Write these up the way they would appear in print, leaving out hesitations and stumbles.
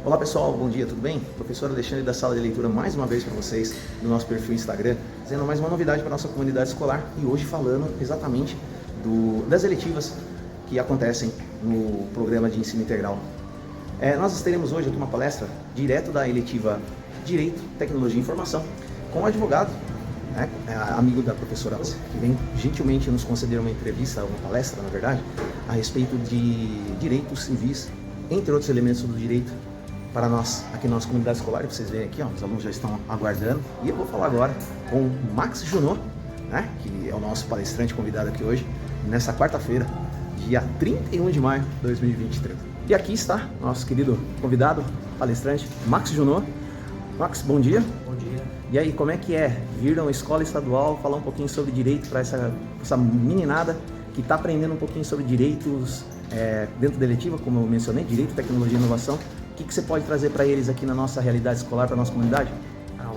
Olá pessoal, bom dia, tudo bem? Professor Alexandre da Sala de Leitura mais uma vez para vocês no nosso perfil Instagram, trazendo mais uma novidade para a nossa comunidade escolar e hoje falando exatamente das eletivas que acontecem no programa de ensino integral. Nós teremos hoje aqui uma palestra direto da eletiva Direito, Tecnologia e Informação com um advogado, amigo da professora, que vem gentilmente nos conceder uma entrevista, uma palestra, na verdade, a respeito de direitos civis, entre outros elementos do direito, para nós, aqui na nossa comunidade escolar. Vocês veem aqui, os alunos já estão aguardando. E eu vou falar agora com o Max Junot, que é o nosso palestrante convidado aqui hoje, nessa quarta-feira, dia 31 de maio de 2023. E aqui está nosso querido convidado, palestrante, Max Junot. Max, bom dia. Bom dia. E aí, como é que é vir a uma escola estadual, falar um pouquinho sobre direito para essa meninada que está aprendendo um pouquinho sobre direitos dentro da eletiva, como eu mencionei, direito, tecnologia e inovação? O que você pode trazer para eles aqui na nossa realidade escolar, para a nossa comunidade?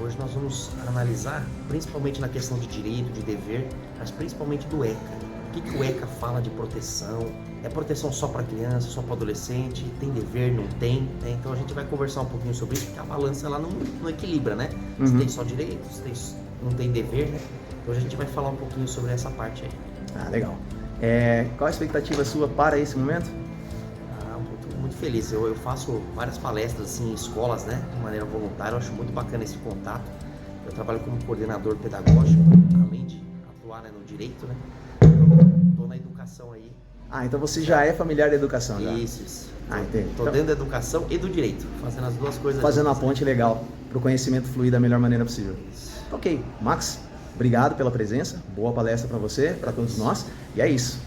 Hoje nós vamos analisar, principalmente na questão de direito, de dever, mas principalmente do ECA. O que o ECA fala de proteção? É proteção só para criança, só para adolescente? Tem dever, não tem? Então a gente vai conversar um pouquinho sobre isso, porque a balança ela não equilibra, né? Se tem só direito, se não tem dever, né? Então a gente vai falar um pouquinho sobre essa parte aí. Legal. Qual a expectativa sua para esse momento? Muito feliz. Eu faço várias palestras assim, em escolas, né, de maneira voluntária. Eu acho muito bacana esse contato. Eu trabalho como coordenador pedagógico, além de atuar no direito, né? Estou na educação aí. Então você já é familiar da educação, já? Isso. Entendi. Estou dentro da educação e do direito, fazendo as duas coisas. Fazendo uma ponte legal para o conhecimento fluir da melhor maneira possível. Ok, Max, obrigado pela presença. Boa palestra para você, para todos nós. E é isso.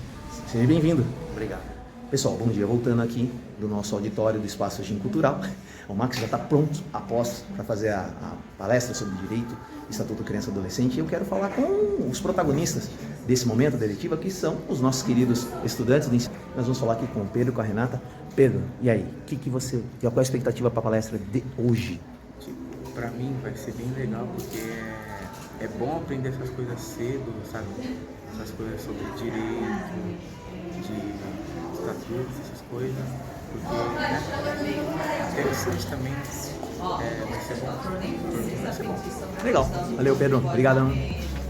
Seja bem-vindo. Obrigado. Pessoal, bom dia. Voltando aqui do nosso auditório do Espaço Gin Cultural, o Max já está pronto, após, para fazer a palestra sobre direito, Estatuto Criança e Adolescente. E eu quero falar com os protagonistas desse momento da eletiva, que são os nossos queridos estudantes de ensino. Nós vamos falar aqui com o Pedro e com a Renata. Pedro, e aí? Qual a expectativa para a palestra de hoje? Para mim vai ser bem legal, porque é bom aprender essas coisas cedo, sabe? Essas coisas sobre direito, de estatutos, essas coisas, porque é interessante também, vai ser bom, vai ser bom. Legal, valeu Pedro, obrigadão.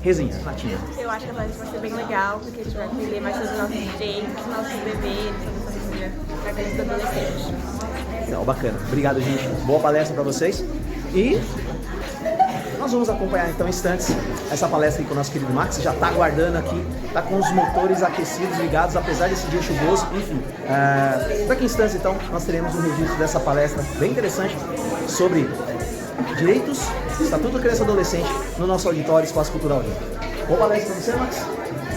Resenha, Natinha. Eu acho que a palestra vai ser bem legal, porque a gente vai aprender mais sobre os nossos direitos, nossos deveres, sobre essa família para crianças e adolescentes. Legal, bacana. Obrigado, gente. Boa palestra para vocês. E nós vamos acompanhar então em instantes essa palestra aqui com o nosso querido Max. Já está aguardando aqui, está com os motores aquecidos, ligados, apesar desse dia chuvoso. Enfim, daqui a instantes então nós teremos um registro dessa palestra bem interessante sobre direitos, Estatuto Criança e Adolescente no nosso auditório Espaço Cultural. Boa palestra para você, Max.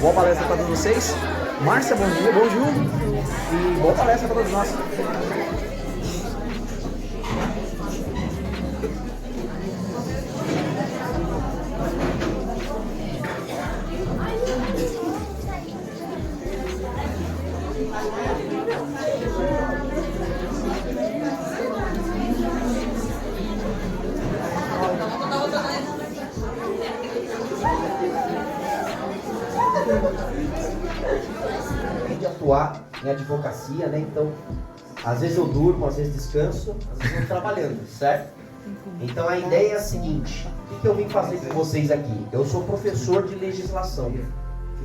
Boa palestra para todos vocês. Márcia, bom dia, bom dia. E boa palestra para todos nós. De atuar em advocacia, né? Então, às vezes eu durmo, às vezes descanso, às vezes eu estou trabalhando, certo? Então a ideia é a seguinte: o que eu vim fazer com vocês aqui? Eu sou professor de legislação.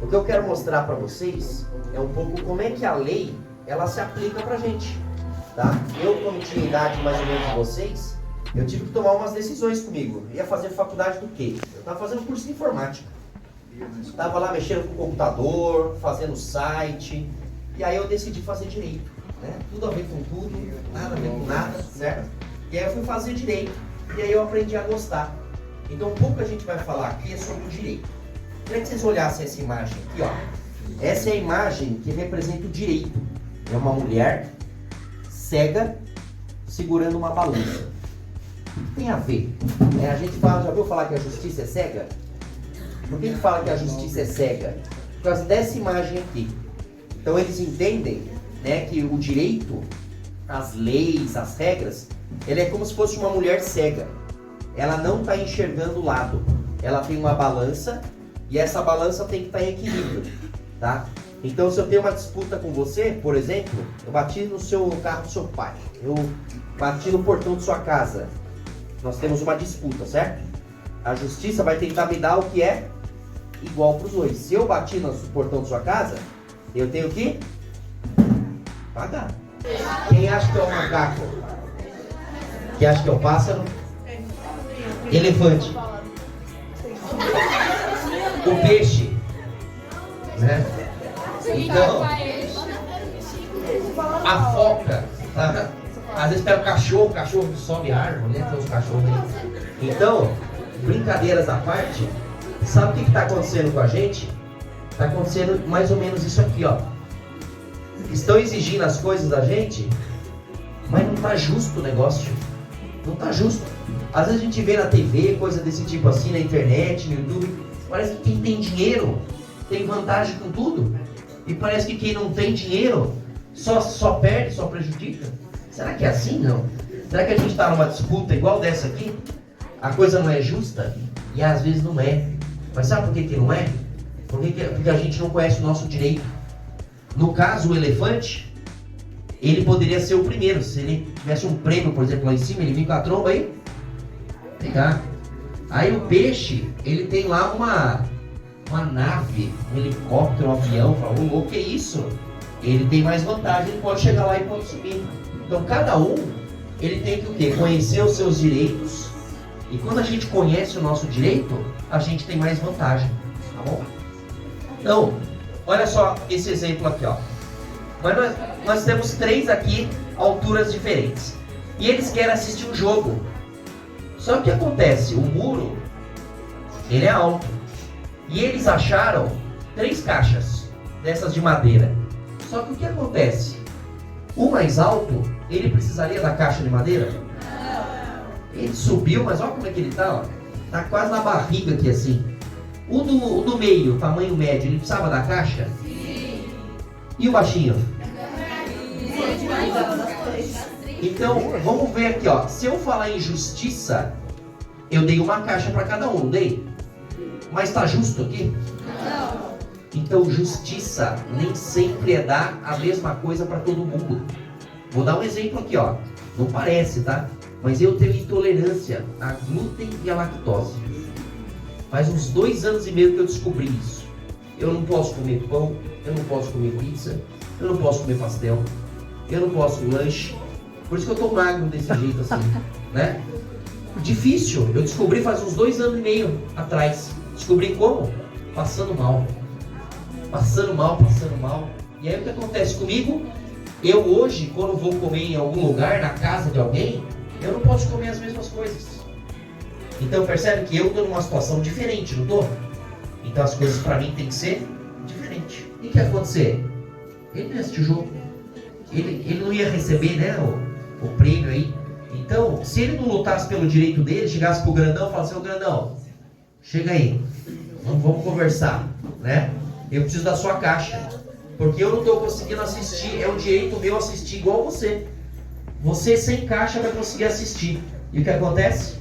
O que eu quero mostrar para vocês é um pouco como é que a lei ela se aplica pra gente, tá? Eu, quando tinha idade mais ou menos de vocês, eu tive que tomar umas decisões comigo. Eu ia fazer faculdade do quê? Eu estava fazendo curso de informática. Estava lá mexendo com o computador, fazendo site, e aí eu decidi fazer direito, né? Tudo a ver com tudo, nada a ver com nada, certo? E aí eu fui fazer direito, e aí eu aprendi a gostar. Então um pouco que a gente vai falar aqui é sobre o direito. Queria que vocês olhassem essa imagem aqui, ó. Essa é a imagem que representa o direito. É uma mulher cega segurando uma balança. O que tem a ver? A gente fala, já ouviu falar que a justiça é cega? Por que fala que a justiça é cega? Por causa dessa imagem aqui. Então eles entendem, né, que o direito, as leis, as regras, ele é como se fosse uma mulher cega. Ela não está enxergando o lado. Ela tem uma balança e essa balança tem que estar em equilíbrio, tá? Então, se eu tenho uma disputa com você, por exemplo, eu bati no carro do seu pai, eu bati no portão de sua casa, nós temos uma disputa, certo? A justiça vai tentar me dar o que é igual para os dois. Se eu bati no portão de sua casa, eu tenho que pagar. Quem acha que é o macaco? Quem acha que é o pássaro? Elefante. O peixe, né? Então, a foca, tá? Às vezes pega o cachorro que sobe a árvore, né? Tem os cachorros aí. Então, brincadeiras à parte, sabe o que está acontecendo com a gente? Está acontecendo mais ou menos isso aqui, ó. Estão exigindo as coisas da gente, mas não tá justo o negócio. Não tá justo. Às vezes a gente vê na TV, coisa desse tipo assim, na internet, no YouTube, parece que quem tem dinheiro tem vantagem com tudo. E parece que quem não tem dinheiro só perde, só prejudica. Será que é assim? Não. Será que a gente está numa disputa igual dessa aqui? A coisa não é justa? E às vezes não é. Mas sabe por que não é? Porque a gente não conhece o nosso direito. No caso, o elefante, ele poderia ser o primeiro. Se ele tivesse um prêmio, por exemplo, lá em cima, ele vinha com a tromba aí, pegar. Aí o peixe, ele tem lá uma nave, um helicóptero, um avião. Fala, o que é isso? Ele tem mais vantagem, ele pode chegar lá e pode subir. Então cada um, ele tem que o quê? Conhecer os seus direitos. E quando a gente conhece o nosso direito, a gente tem mais vantagem, tá bom? Então, olha só esse exemplo aqui, ó. Mas nós temos 3 aqui, alturas diferentes. E eles querem assistir um jogo. Só que o que acontece? O muro, ele é alto. E eles acharam 3 caixas dessas de madeira. Só que o que acontece? O mais alto, ele precisaria da caixa de madeira? Ele subiu, mas olha como é que ele tá, ó. Tá quase na barriga aqui assim. O do meio, tamanho médio, ele precisava da caixa? Sim. E o baixinho? Então, vamos ver aqui, ó. Se eu falar em justiça, eu dei uma caixa para cada um, não dei? Mas tá justo aqui? Não. Então, justiça nem sempre é dar a mesma coisa para todo mundo. Vou dar um exemplo aqui, ó. Não parece, tá? Mas eu tenho intolerância a glúten e a lactose. Faz uns 2 anos e meio que eu descobri isso. Eu não posso comer pão, eu não posso comer pizza, eu não posso comer pastel, eu não posso lanche. Por isso que eu tô magro desse jeito assim, né? Difícil. Eu descobri faz uns 2 anos e meio atrás. Descobri como? Passando mal. Passando mal. E aí o que acontece comigo? Eu hoje, quando vou comer em algum lugar, na casa de alguém, eu não posso comer as mesmas coisas. Então percebe que eu estou numa situação diferente, não estou? Então as coisas para mim tem que ser diferentes. O que ia acontecer? Ele não ia assistir o jogo. Ele não ia receber, né, o prêmio aí. Então, se ele não lutasse pelo direito dele, chegasse pro grandão e falasse, ô grandão, chega aí, vamos conversar, né? Eu preciso da sua caixa, porque eu não estou conseguindo assistir, é um direito meu assistir igual você. Você sem caixa vai conseguir assistir. E o que acontece?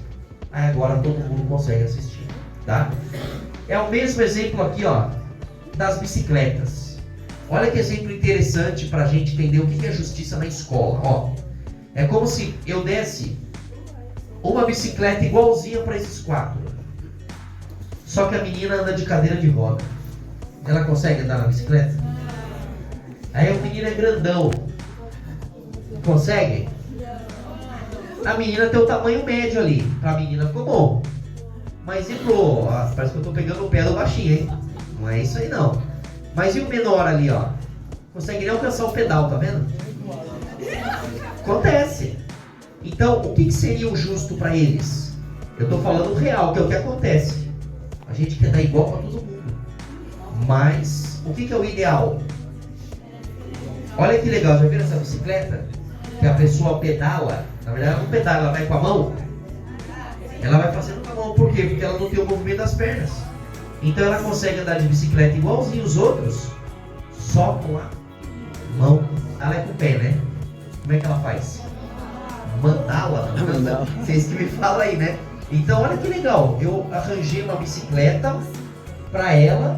Aí agora todo mundo consegue assistir, tá? É o mesmo exemplo aqui, ó, das bicicletas. Olha que exemplo interessante para a gente entender o que é justiça na escola, ó. É como se eu desse uma bicicleta igualzinha para esses 4. Só que a menina anda de cadeira de roda. Ela consegue andar na bicicleta? Aí o menino é grandão. Consegue? A menina tem o tamanho médio ali. Pra menina ficou bom. Mas e pro... parece que eu tô pegando o pé do baixinho, hein? Não é isso aí não. Mas e o menor ali, ó? Consegue nem alcançar o pedal, tá vendo? Acontece. Então, o que seria o justo para eles? Eu tô falando o real, que é o que acontece. A gente quer dar igual para todo mundo. Mas, o que é o ideal? Olha que legal, já viram essa bicicleta? Que a pessoa pedala. Na verdade, ela não pedala, ela vai com a mão. Ela vai fazendo com a mão, por quê? Porque ela não tem o movimento das pernas. Então ela consegue andar de bicicleta igualzinho os outros, só com a mão. Ela é com o pé, né? Como é que ela faz? Mandala? Vocês que me falam aí, né? Então olha que legal, eu arranjei uma bicicleta para ela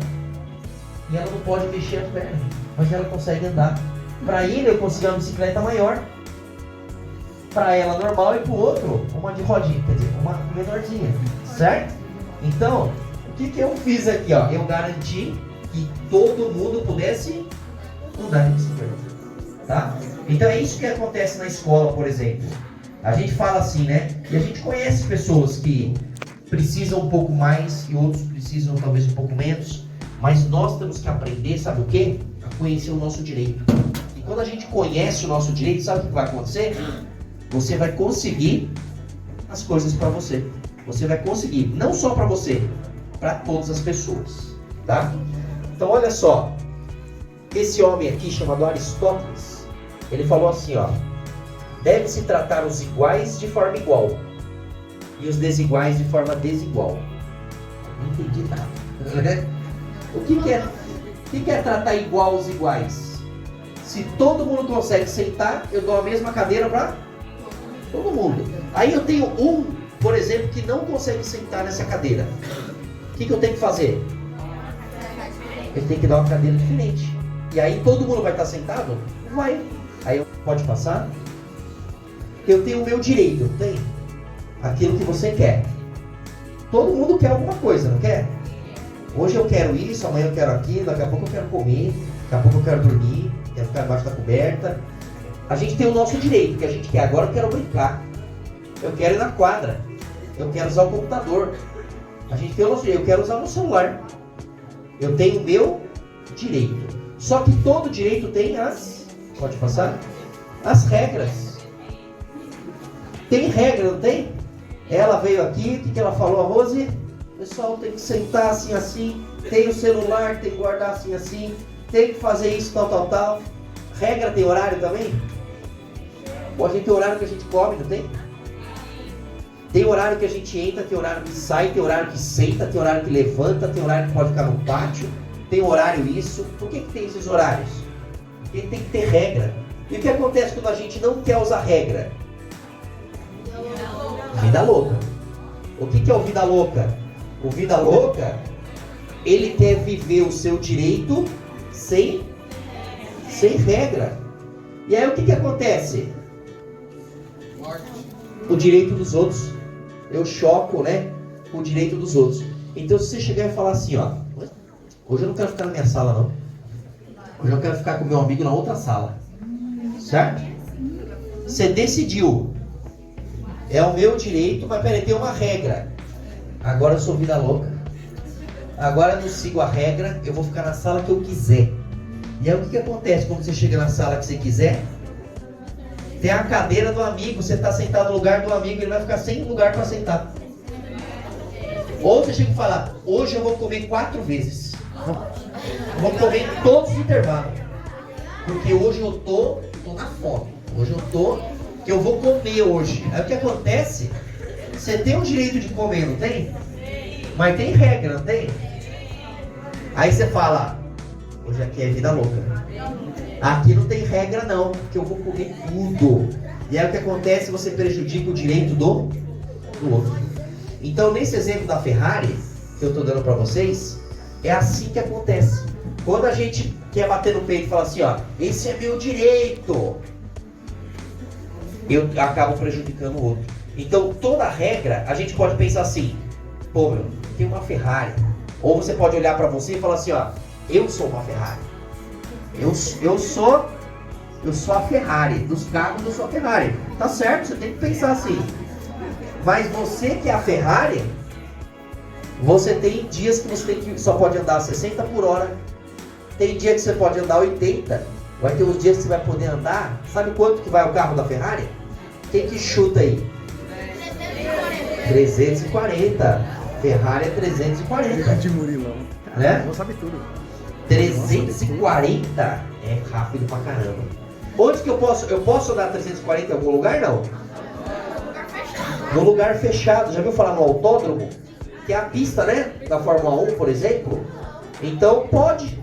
e ela não pode mexer as pernas, mas ela consegue andar. Para ele eu consegui uma bicicleta maior, para ela normal e para o outro uma de rodinha, quer dizer, uma menorzinha, certo? Então, o que eu fiz aqui? Ó? Eu garanti que todo mundo pudesse andar de bicicleta, tá? Então é isso que acontece na escola, por exemplo. A gente fala assim, né? E a gente conhece pessoas que precisam um pouco mais e outros precisam talvez um pouco menos, mas nós temos que aprender, sabe o quê? A conhecer o nosso direito. E quando a gente conhece o nosso direito, sabe o que vai acontecer? Você vai conseguir as coisas para você. Você vai conseguir, não só para você, para todas as pessoas, tá? Então olha só, esse homem aqui chamado Aristóteles, ele falou assim, ó: deve-se tratar os iguais de forma igual e os desiguais de forma desigual. Não entendi nada. O que é tratar igual os iguais? Se todo mundo consegue sentar, eu dou a mesma cadeira para todo mundo. Aí eu tenho um, por exemplo, que não consegue sentar nessa cadeira. O que eu tenho que fazer? Ele tem que dar uma cadeira diferente. E aí todo mundo vai estar sentado? Vai. Aí pode passar? Eu tenho o meu direito, não tem? Aquilo que você quer. Todo mundo quer alguma coisa, não quer? Hoje eu quero isso, amanhã eu quero aquilo, daqui a pouco eu quero comer, daqui a pouco eu quero dormir, quero ficar embaixo da coberta. A gente tem o nosso direito, que a gente quer. Agora eu quero brincar. Eu quero ir na quadra. Eu quero usar o computador. A gente tem o nosso direito. Eu quero usar o celular. Eu tenho o meu direito. Só que todo direito tem as... Pode passar? As regras. Tem regra, não tem? Ela veio aqui, o que ela falou, a Rose? O pessoal tem que sentar assim, assim. Tem o celular, tem que guardar assim, assim. Tem que fazer isso, tal, tal, tal. Regra tem horário também? Ou a gente tem horário que a gente come, não tem? Tem horário que a gente entra, tem horário que sai, tem horário que senta, tem horário que levanta, tem horário que pode ficar no pátio, tem horário isso. Por que tem esses horários? Porque tem que ter regra. E o que acontece quando a gente não quer usar regra? Vida louca. O que é o vida louca? O vida louca, ele quer viver o seu direito sem regra. E aí o que acontece? O direito dos outros. Eu choco, né? O direito dos outros. Então se você chegar e falar assim, ó: hoje eu não quero ficar na minha sala, não. Hoje eu quero ficar com meu amigo na outra sala. Certo? Você decidiu. É o meu direito, mas peraí, tem uma regra. Agora eu sou vida louca. Agora eu não sigo a regra, eu vou ficar na sala que eu quiser. E aí o que acontece quando você chega na sala que você quiser? Tem a cadeira do amigo, você está sentado no lugar do amigo, ele vai ficar sem lugar para sentar. Ou você chega e fala: hoje eu vou comer 4 vezes. Vou comer em todos os intervalos. Porque hoje eu tô na fome. Hoje eu tô, que eu vou comer hoje. Aí o que acontece? Você tem o direito de comer, não tem? Mas tem regra, não tem? Aí você fala: hoje aqui é vida louca. Aqui não tem regra não, porque eu vou comer tudo. E aí o que acontece? Você prejudica o direito do outro. Então nesse exemplo da Ferrari, que eu estou dando para vocês, é assim que acontece. Quando a gente quer bater no peito e falar assim, ó: esse é meu direito, eu acabo prejudicando o outro. Então toda regra, a gente pode pensar assim: pô, meu, tem uma Ferrari. Ou você pode olhar para você e falar assim, ó: eu sou uma Ferrari. Eu sou a Ferrari. Dos carros eu sou a Ferrari. Tá certo, você tem que pensar assim. Mas você que é a Ferrari, você tem dias que você só pode andar 60 por hora. Tem dia que você pode andar 80. Vai ter uns dias que você vai poder andar. Sabe quanto que vai o carro da Ferrari? Quem que chuta aí? 340. Ferrari é 340. De Murilão. Né? Não sabe tudo. 340 é rápido pra caramba. Onde que eu posso andar 340 em algum lugar? Não. No lugar fechado. Já viu falar no autódromo? Que é a pista, né? Da Fórmula 1, por exemplo. Então pode.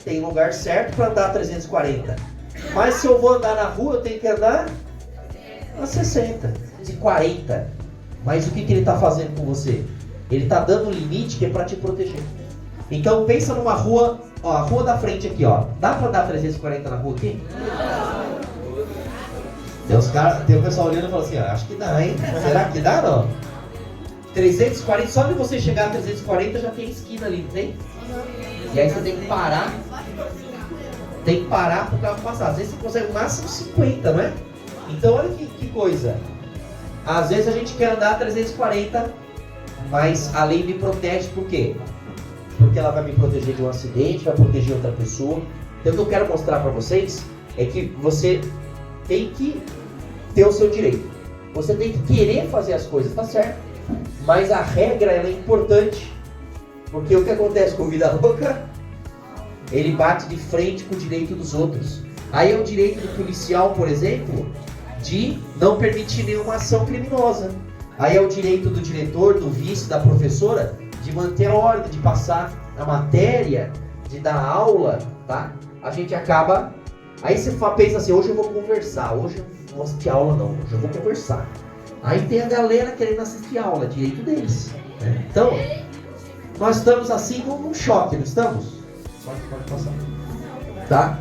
Tem lugar certo para andar 340. Mas se eu vou andar na rua, eu tenho que andar a 60, de 40. Mas o que ele está fazendo com você? Ele está dando um limite que é para te proteger. Então pensa numa rua Ó, a rua da frente aqui, ó. Dá pra dar 340 na rua aqui? Tem o pessoal olhando e falando assim, ó, acho que dá, hein? Será que dá, não? 340, só de você chegar a 340 já tem esquina ali, não tem? E aí você tem que parar. Tem que parar pro carro passar. Às vezes você consegue o máximo 50, não é? Então olha que coisa. Às vezes a gente quer andar a 340, mas a lei me protege por quê? Porque ela vai me proteger de um acidente, vai proteger outra pessoa. Então o que eu quero mostrar para vocês é que você tem que ter o seu direito. Você tem que querer fazer as coisas, tá certo? Mas a regra ela é importante. Porque o que acontece com o vida louca? Ele bate de frente com o direito dos outros. Aí é o direito do policial, por exemplo, de não permitir nenhuma ação criminosa. Aí é o direito do diretor, do vice, da professora, de manter a ordem, de passar a matéria, de dar aula, tá? A gente acaba... Aí você pensa assim, hoje eu vou conversar, hoje eu não vou assistir aula não, hoje eu vou conversar. Aí tem a galera querendo assistir aula, direito deles, né? Então, nós estamos assim num choque, não estamos? Pode passar. Tá?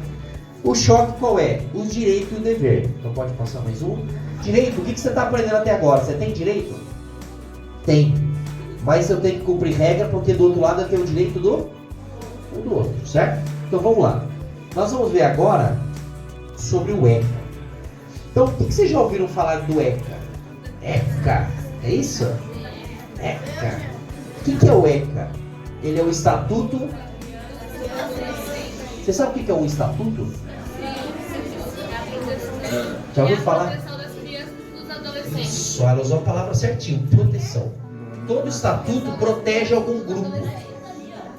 O choque qual é? O direito e o dever. Então pode passar mais um. Direito, o que você está aprendendo até agora? Você tem direito? Tem. Mas eu tenho que cumprir regra porque do outro lado eu tenho o direito do outro, certo? Então vamos lá. Nós vamos ver agora sobre o ECA. Então, o que vocês já ouviram falar do ECA? ECA, é isso? ECA. O que é o ECA? Ele é o Estatuto... Você sabe o que é o Estatuto? Já ouviu falar? Isso, ela usou a palavra certinho, proteção. Todo estatuto protege algum grupo.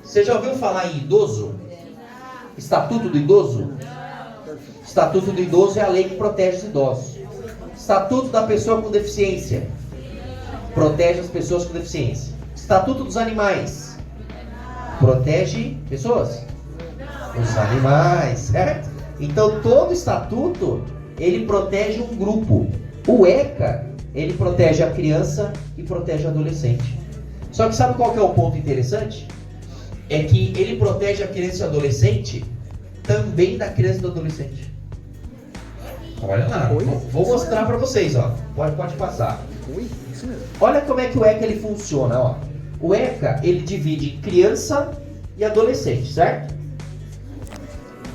Você já ouviu falar em idoso? Estatuto do idoso? Estatuto do idoso é a lei que protege os idosos. Estatuto da pessoa com deficiência protege as pessoas com deficiência. Estatuto dos animais protege pessoas? Os animais, certo? Então todo estatuto ele protege um grupo. O ECA ele protege a criança e protege o adolescente. Só que sabe qual que é o ponto interessante? É que ele protege a criança e o adolescente também da criança e do adolescente. Olha lá, vou mostrar para vocês, ó. Pode passar. Olha como é que o ECA ele funciona, ó. O ECA ele divide em criança e adolescente, certo?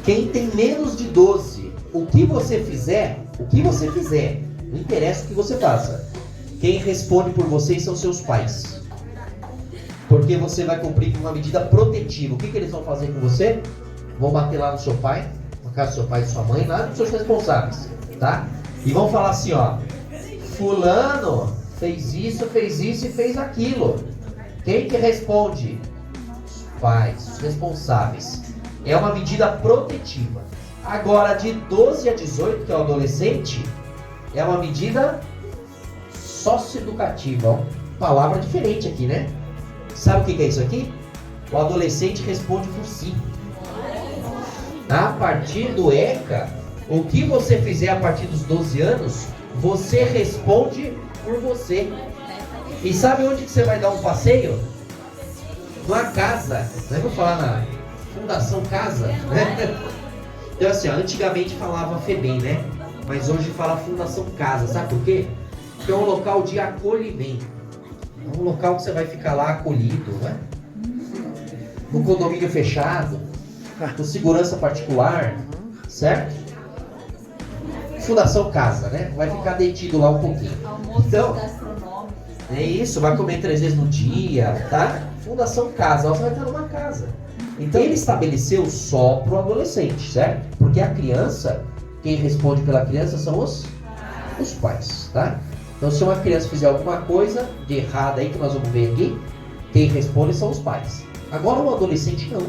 Quem tem menos de 12, o que você fizer, não interessa o que você faça. Quem responde por vocês são seus pais. Porque você vai cumprir com uma medida protetiva. O que eles vão fazer com você? Vão bater lá no seu pai, na casa do seu pai e sua mãe, lá dos seus responsáveis, tá? E vão falar assim, ó, fulano fez isso e fez aquilo. Quem que responde? Os pais, os responsáveis. É uma medida protetiva. Agora, de 12 a 18, que é o adolescente, é uma medida socioeducativa. Uma palavra diferente aqui, né? Sabe o que é isso aqui? O adolescente responde por si. A partir do ECA, o que você fizer a partir dos 12 anos, você responde por você. E sabe onde que você vai dar um passeio? Numa casa. Nós vamos falar na Fundação Casa, né? Então assim, ó, antigamente falava FEBEM, né? Mas hoje fala Fundação Casa. Sabe por quê? Porque é um local de acolhimento. É um local que você vai ficar lá acolhido, né? No condomínio fechado, com segurança particular, certo? Fundação Casa, né? Vai ficar detido lá um pouquinho. Então, é isso, vai comer 3 vezes no dia, tá? Fundação Casa, você vai estar numa casa. Então ele estabeleceu só para o adolescente, certo? Porque a criança, quem responde pela criança são os pais, tá? Então se uma criança fizer alguma coisa de errado aí, que nós vamos ver aqui, quem responde são os pais. Agora o adolescente não.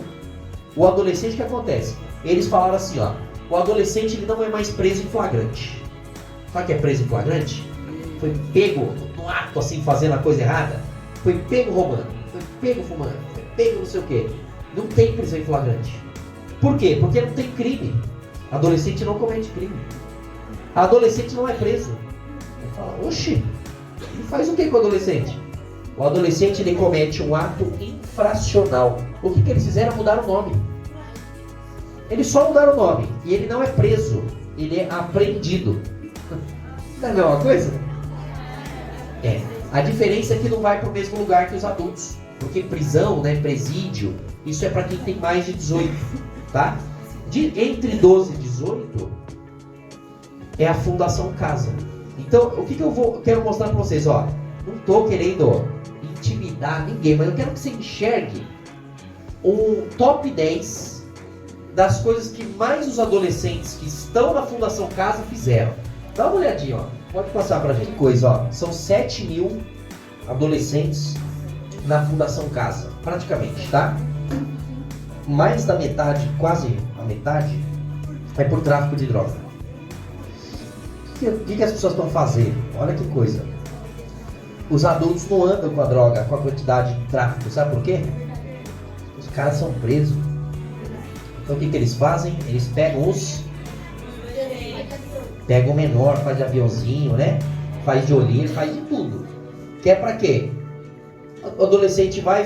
O adolescente, o que acontece? Eles falaram assim, ó, o adolescente ele não é mais preso em flagrante. Sabe o que é preso em flagrante? Foi pego no ato assim, fazendo a coisa errada, foi pego roubando, foi pego fumando, foi pego não sei o quê. Não tem prisão em flagrante. Por quê? Porque não tem crime. Adolescente não comete crime. Adolescente não é preso. Ele fala, oxi, ele faz o que com o adolescente? O adolescente ele comete um ato infracional. O que eles fizeram? Mudaram o nome. Eles só mudaram o nome. E ele não é preso, ele é apreendido. Não é a mesma coisa? É. A diferença é que não vai para o mesmo lugar que os adultos. Porque prisão, né, presídio, isso é para quem tem mais de 18, tá? Entre 12 e 18 é a Fundação Casa. Então, o que eu quero mostrar para vocês, ó. Não estou querendo intimidar ninguém, mas eu quero que você enxergue um top 10 das coisas que mais os adolescentes que estão na Fundação Casa fizeram. Dá uma olhadinha, ó. Pode passar pra gente. Que coisa, ó. São 7 mil adolescentes na Fundação Casa, praticamente, tá? Mais da metade, quase a metade, é por tráfico de droga. O que as pessoas estão fazendo? Olha que coisa. Os adultos não andam com a droga, com a quantidade de tráfico, sabe por quê? Os caras são presos. Então o que eles fazem? Eles pegam o menor, faz de aviãozinho, né? Faz de olheiro, faz de tudo. Que é pra quê? O adolescente vai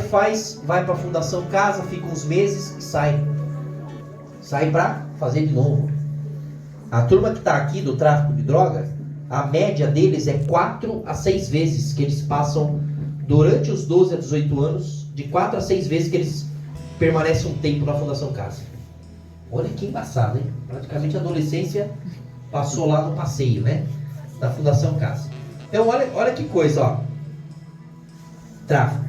pra Fundação Casa, fica uns meses, sai pra fazer de novo. A turma que tá aqui do tráfico de droga, a média deles é 4 a 6 vezes que eles passam durante os 12 a 18 anos, de 4 a 6 vezes que eles permanecem um tempo na Fundação Casa. Olha que embaçado, hein? Praticamente a adolescência passou lá no passeio, né? Da Fundação Casa. Então olha que coisa, ó. Tráfico.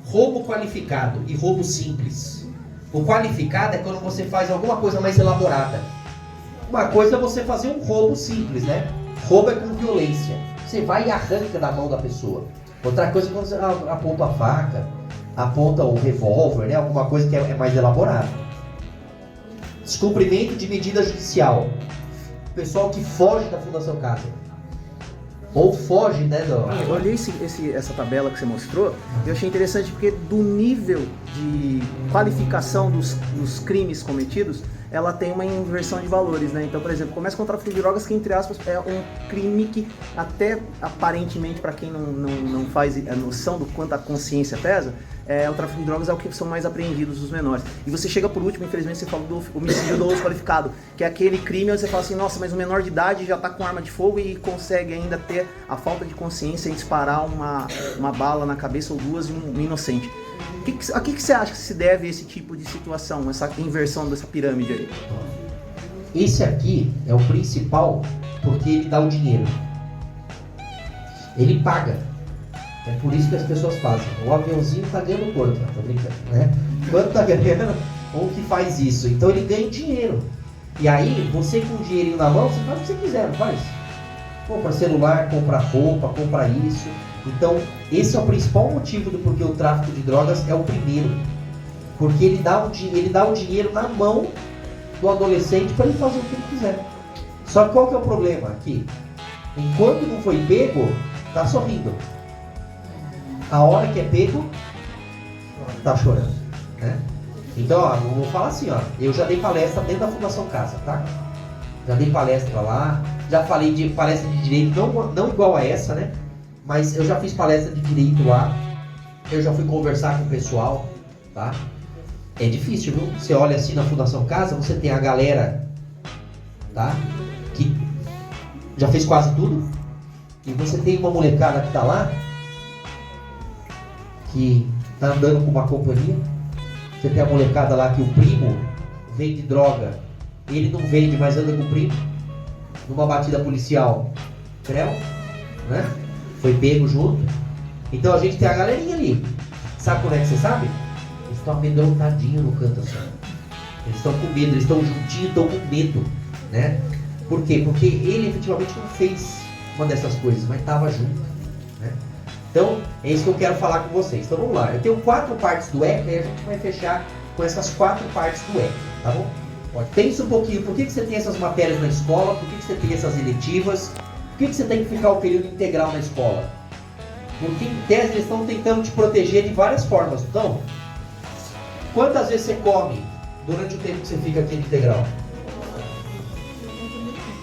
Roubo qualificado e roubo simples. O qualificado é quando você faz alguma coisa mais elaborada. Uma coisa é você fazer um roubo simples, né? Roubo é com violência. Você vai e arranca da mão da pessoa. Outra coisa é quando você aponta a faca, aponta o revólver, né? Alguma coisa que é mais elaborada. Descumprimento de medida judicial. Pessoal que foge da Fundação Casa. Ou foge, né? Eu olhei essa tabela que você mostrou e eu achei interessante porque do nível de qualificação dos crimes cometidos, ela tem uma inversão de valores, né? Então, por exemplo, começa com o tráfico de drogas, que entre aspas é um crime que até aparentemente, para quem não faz a noção do quanto a consciência pesa, o tráfico de drogas é o que são mais apreendidos os menores. E você chega por último, infelizmente, você fala do homicídio doloso qualificado, que é aquele crime onde você fala assim, nossa, mas o menor de idade já tá com arma de fogo e consegue ainda ter a falta de consciência em disparar uma bala na cabeça ou duas de um inocente. A que você acha que se deve esse tipo de situação, essa inversão dessa pirâmide aí? Esse aqui é o principal porque ele dá o dinheiro. Ele paga. É por isso que as pessoas fazem. O aviãozinho tá ganhando quanto? Tô brincando, né? Quanto tá ganhando ou que faz isso? Então ele ganha dinheiro. E aí, você com o dinheirinho na mão, você faz o que você quiser, não faz? Compra celular, compra roupa, compra isso. Então, esse é o principal motivo do porquê o tráfico de drogas é o primeiro. Porque ele dá o dinheiro na mão do adolescente para ele fazer o que ele quiser. Só que qual que é o problema aqui? Enquanto não foi pego, tá sorrindo. A hora que é pego, tá chorando, né? Então, ó, eu vou falar assim, ó. Eu já dei palestra dentro da Fundação Casa, tá? Já dei palestra lá. Já falei de palestra de direito, não igual a essa, né? Mas eu já fiz palestra de direito lá. Eu já fui conversar com o pessoal, tá? É difícil, viu? Você olha assim na Fundação Casa, você tem a galera, tá? Que já fez quase tudo. E você tem uma molecada que tá lá, que tá andando com uma companhia. Você tem a molecada lá que o primo vende droga. Ele não vende, mas anda com o primo. Numa batida policial, creu, né? Foi pego junto. Então a gente tem a galerinha ali. Sabe como é que você sabe? Eles estão amedrontadinhos no canto assim. Eles estão com medo, eles estão juntinhos, estão com medo, né? Por quê? Porque ele efetivamente não fez uma dessas coisas, mas estava junto, né? Então, é isso que eu quero falar com vocês. Então vamos lá. Eu tenho 4 partes do ECA e a gente vai fechar com essas 4 partes do ECA, tá bom? Pensa um pouquinho, por que você tem essas matérias na escola? Por que você tem essas eletivas? Por que você tem que ficar o período integral na escola? Porque em tese eles estão tentando te proteger de várias formas. Então, quantas vezes você come durante o tempo que você fica aqui no integral?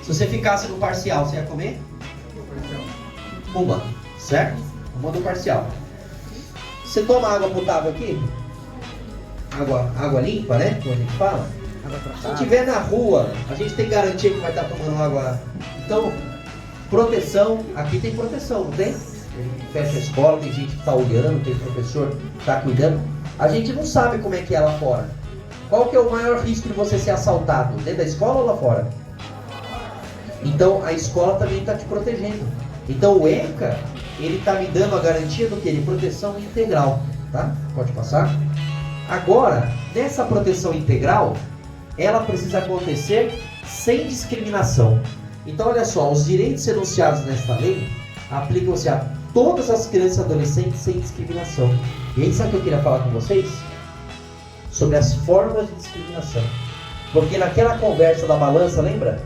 Se você ficasse no parcial, você ia comer? Uma, certo? Uma do parcial. Você toma água potável aqui? Água limpa, né? Como a gente fala. Se estiver na rua, a gente tem garantia que vai estar tomando água. Então, proteção, aqui tem proteção, não tem? Fecha a escola, tem gente que está olhando, tem professor que está cuidando. A gente não sabe como é que é lá fora. Qual que é o maior risco de você ser assaltado? Dentro da escola ou lá fora? Então, a escola também está te protegendo. Então, o ECA, ele está me dando a garantia do que? De proteção integral, tá? Pode passar. Agora, nessa proteção integral, ela precisa acontecer sem discriminação. Então, olha só, os direitos enunciados nesta lei aplicam-se a todas as crianças e adolescentes sem discriminação. E aí, sabe o que eu queria falar com vocês? Sobre as formas de discriminação. Porque naquela conversa da balança, lembra?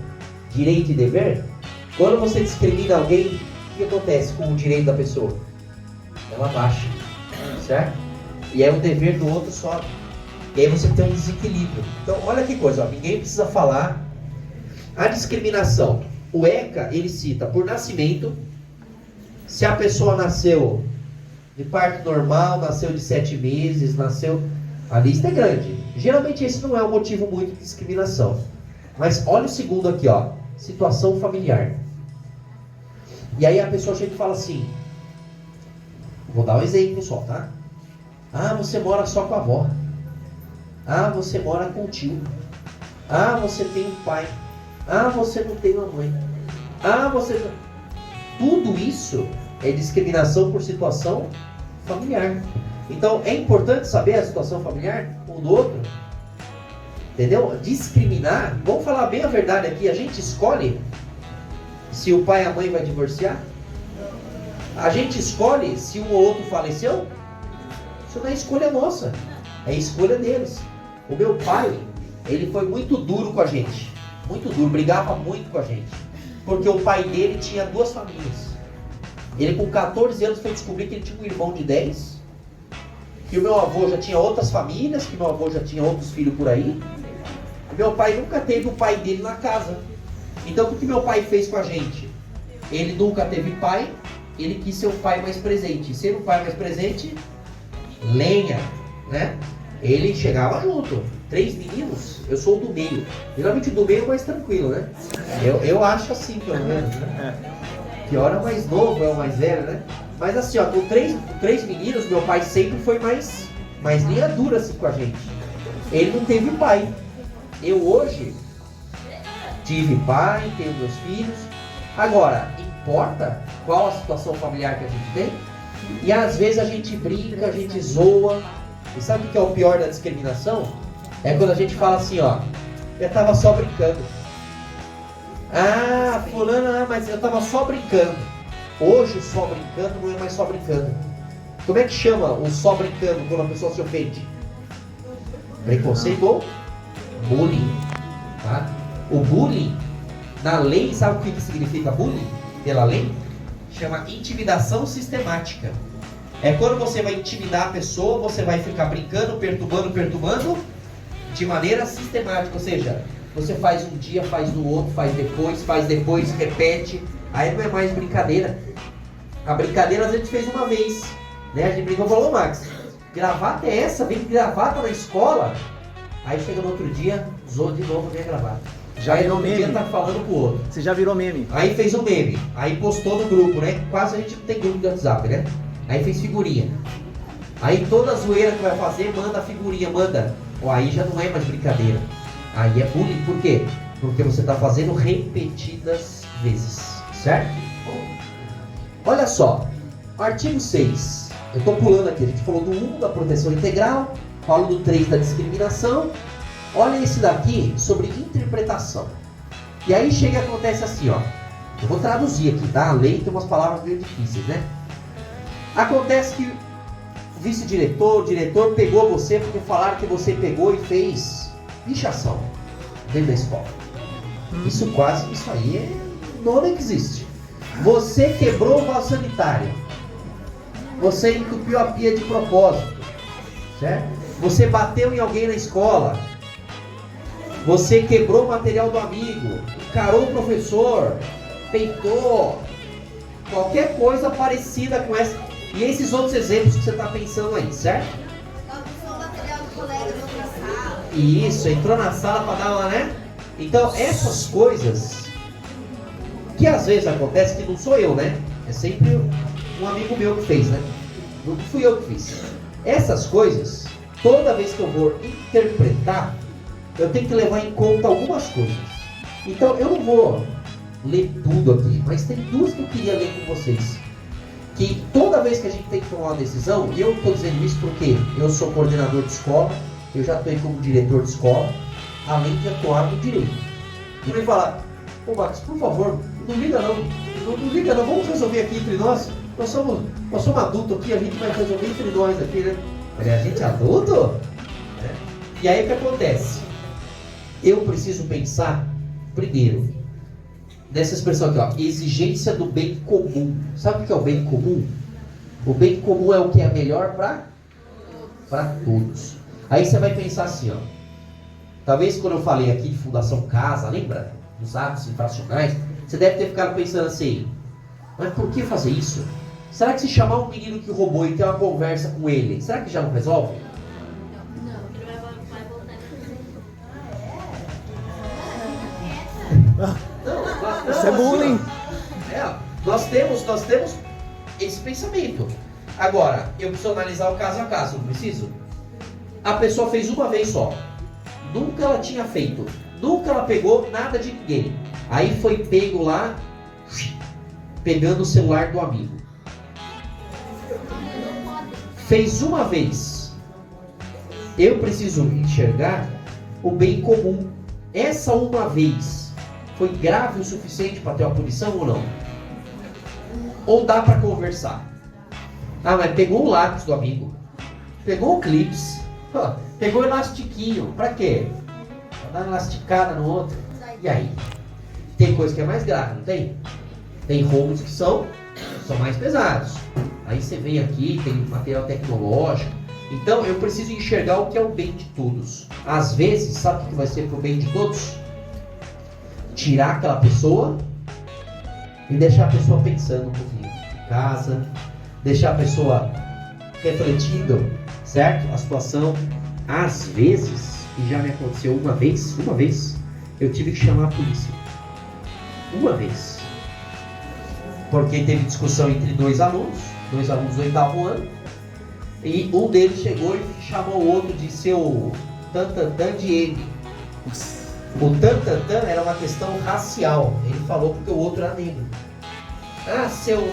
Direito e dever? Quando você discrimina alguém, o que acontece com o direito da pessoa? Ela baixa, certo? E aí o dever do outro sobe. E aí você tem um desequilíbrio. Então, olha que coisa, ó, ninguém precisa falar. A discriminação, o ECA, ele cita por nascimento, se a pessoa nasceu de parto normal, nasceu de 7 meses, nasceu... A lista é grande. Geralmente esse não é um motivo muito de discriminação. Mas olha o segundo aqui, ó. Situação familiar. E aí a pessoa chega e fala assim, vou dar um exemplo só, tá? Ah, você mora só com a avó. Ah, você mora com o tio. Ah, você tem um pai. Ah, você não tem uma mãe. Ah, você... Tudo isso é discriminação por situação familiar. Então, é importante saber a situação familiar um do outro. Entendeu? Discriminar, vamos falar bem a verdade aqui, a gente escolhe se o pai e a mãe vai divorciar? A gente escolhe se um ou outro faleceu? Isso não é escolha nossa, é escolha deles. O meu pai, ele foi muito duro com a gente, muito duro, brigava muito com a gente, porque o pai dele tinha 2 famílias. Ele com 14 anos foi descobrir que ele tinha um irmão de 10, que o meu avô já tinha outras famílias, que meu avô já tinha outros filhos por aí. Meu pai nunca teve o pai dele na casa. Então o que meu pai fez com a gente? Ele nunca teve pai, ele quis ser o pai mais presente. Ser o pai mais presente, lenha, né? Ele chegava junto. 3 meninos, eu sou o do meio. Geralmente o do meio é mais tranquilo, né? Eu acho assim, pelo menos, né? Pior é o mais novo, é o mais velho, né? Mas assim, ó, com 3 meninos, meu pai sempre foi mais linha dura assim com a gente. Ele não teve pai. Eu hoje tive pai, tenho meus filhos. Agora, importa qual a situação familiar que a gente tem? E às vezes a gente brinca, a gente zoa. E sabe o que é o pior da discriminação? É quando a gente fala assim, ó, eu tava só brincando. Ah, fulano, mas eu tava só brincando. Hoje o só brincando não é mais só brincando. Como é que chama o só brincando quando a pessoa se ofende? Preconceito ou bullying, tá? O bullying, na lei, sabe o que significa bullying? Pela lei? Chama intimidação sistemática. É quando você vai intimidar a pessoa, você vai ficar brincando, perturbando, de maneira sistemática. Ou seja, você faz um dia, faz no outro, faz depois, repete. Aí não é mais brincadeira. A brincadeira a gente fez uma vez, né? A gente brincou e falou, Max, gravata é essa? Vem gravata na escola? Aí chega no outro dia, zoou de novo, vem a gravata. Já aí virou no outro meme. dia tá falando pro outro. Você já virou meme. Aí fez um meme, aí postou no grupo, né? Quase a gente não tem grupo de WhatsApp, né? Aí fez figurinha. Aí toda zoeira que vai fazer, manda a figurinha, manda. Ó, aí já não é mais brincadeira. Aí é bullying, por quê? Porque você tá fazendo repetidas vezes, certo? Olha só, artigo 6. Eu tô pulando aqui, a gente falou do 1, da proteção integral, falo do 3, da discriminação. Olha esse daqui, sobre interpretação. E aí chega e acontece assim, ó. Eu vou traduzir aqui, tá? A lei tem umas palavras meio difíceis, né? Acontece que o vice-diretor, o diretor pegou você porque falaram que você pegou e fez pichação dentro da escola. Isso aí não existe. Você quebrou o vaso sanitário. Você entupiu a pia de propósito, certo? Você bateu em alguém na escola. Você quebrou o material do amigo, encarou o professor, peitou, qualquer coisa parecida com essa. E esses outros exemplos que você está pensando aí, certo? Bagunçou o material do colega na outra sala. Isso, entrou na sala para dar uma, né? Então, essas coisas que às vezes acontece, que não sou eu, né? É sempre um amigo meu que fez, né? Não fui eu que fiz. Essas coisas, toda vez que eu vou interpretar, eu tenho que levar em conta algumas coisas. Então, eu não vou ler tudo aqui, mas tem duas que eu queria ler com vocês. Que toda vez que a gente tem que tomar uma decisão, e eu estou dizendo isso porque eu sou coordenador de escola, eu já estou aí como diretor de escola, além de atuar no direito. E me falar, ô Max, por favor, não liga não, vamos resolver aqui entre nós. Nós somos adultos aqui, a gente vai resolver entre nós aqui, né? Falei, a gente é adulto? É. E aí o que acontece? Eu preciso pensar, primeiro, nessa expressão aqui, ó, exigência do bem comum. Sabe o que é o bem comum? O bem comum é o que é melhor para todos. Aí você vai pensar assim, ó. Talvez quando eu falei aqui de Fundação Casa, lembra? Dos atos infracionais, você deve ter ficado pensando assim, mas por que fazer isso? Será que se chamar um menino que roubou e ter uma conversa com ele, será que já não resolve? Não, isso é bullying. Nós temos esse pensamento. Agora, eu preciso analisar o caso a caso, não preciso? A pessoa fez uma vez só. Nunca ela tinha feito. Nunca ela pegou nada de ninguém. Aí foi pego lá, pegando o celular do amigo. Fez uma vez. Eu preciso enxergar o bem comum. Essa uma vez foi grave o suficiente para ter uma punição ou não? Ou dá para conversar? Ah, mas pegou o lápis do amigo, pegou o clips, pegou o elastiquinho, para quê? Para dar uma elasticada no outro. E aí? Tem coisa que é mais grave, não tem? Tem roubos que são mais pesados. Aí você vem aqui, tem material tecnológico. Então eu preciso enxergar o que é o bem de todos. Às vezes, sabe o que vai ser pro bem de todos? Tirar aquela pessoa e deixar a pessoa pensando um pouquinho em casa, deixar a pessoa refletindo, certo? A situação. Às vezes, e já me aconteceu uma vez, eu tive que chamar a polícia. Uma vez. Porque teve discussão entre dois alunos do 8º ano, e um deles chegou e chamou o outro de seu tantantã de ele. O tantantã era uma questão racial. Ele falou porque o outro era negro. Ah, seu...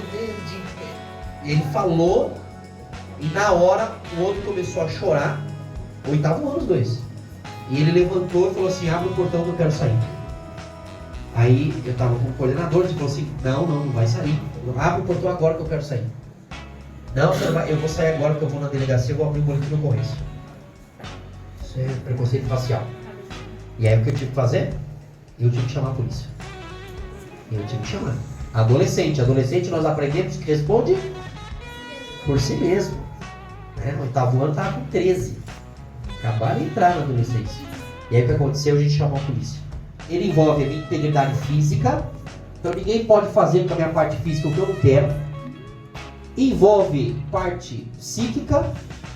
Ele falou, e na hora o outro começou a chorar. 8º ano os dois. E ele levantou e falou assim, abre o portão que eu quero sair. Aí eu tava com o coordenador, ele falou assim, não vai sair. Abre o portão agora que eu quero sair. Não, você vai, eu vou sair agora que eu vou na delegacia, eu vou abrir um boletim de ocorrência. Isso é preconceito facial. E aí o que eu tive que fazer? Eu tive que chamar a polícia. Eu tive que chamar. Adolescente nós aprendemos que responde por si mesmo. Né? No 8º ano estava com 13. Acabaram de entrar na adolescência. E aí o que aconteceu? A gente chamou a polícia. Ele envolve a minha integridade física. Então ninguém pode fazer com a minha parte física o que eu não quero. Envolve parte psíquica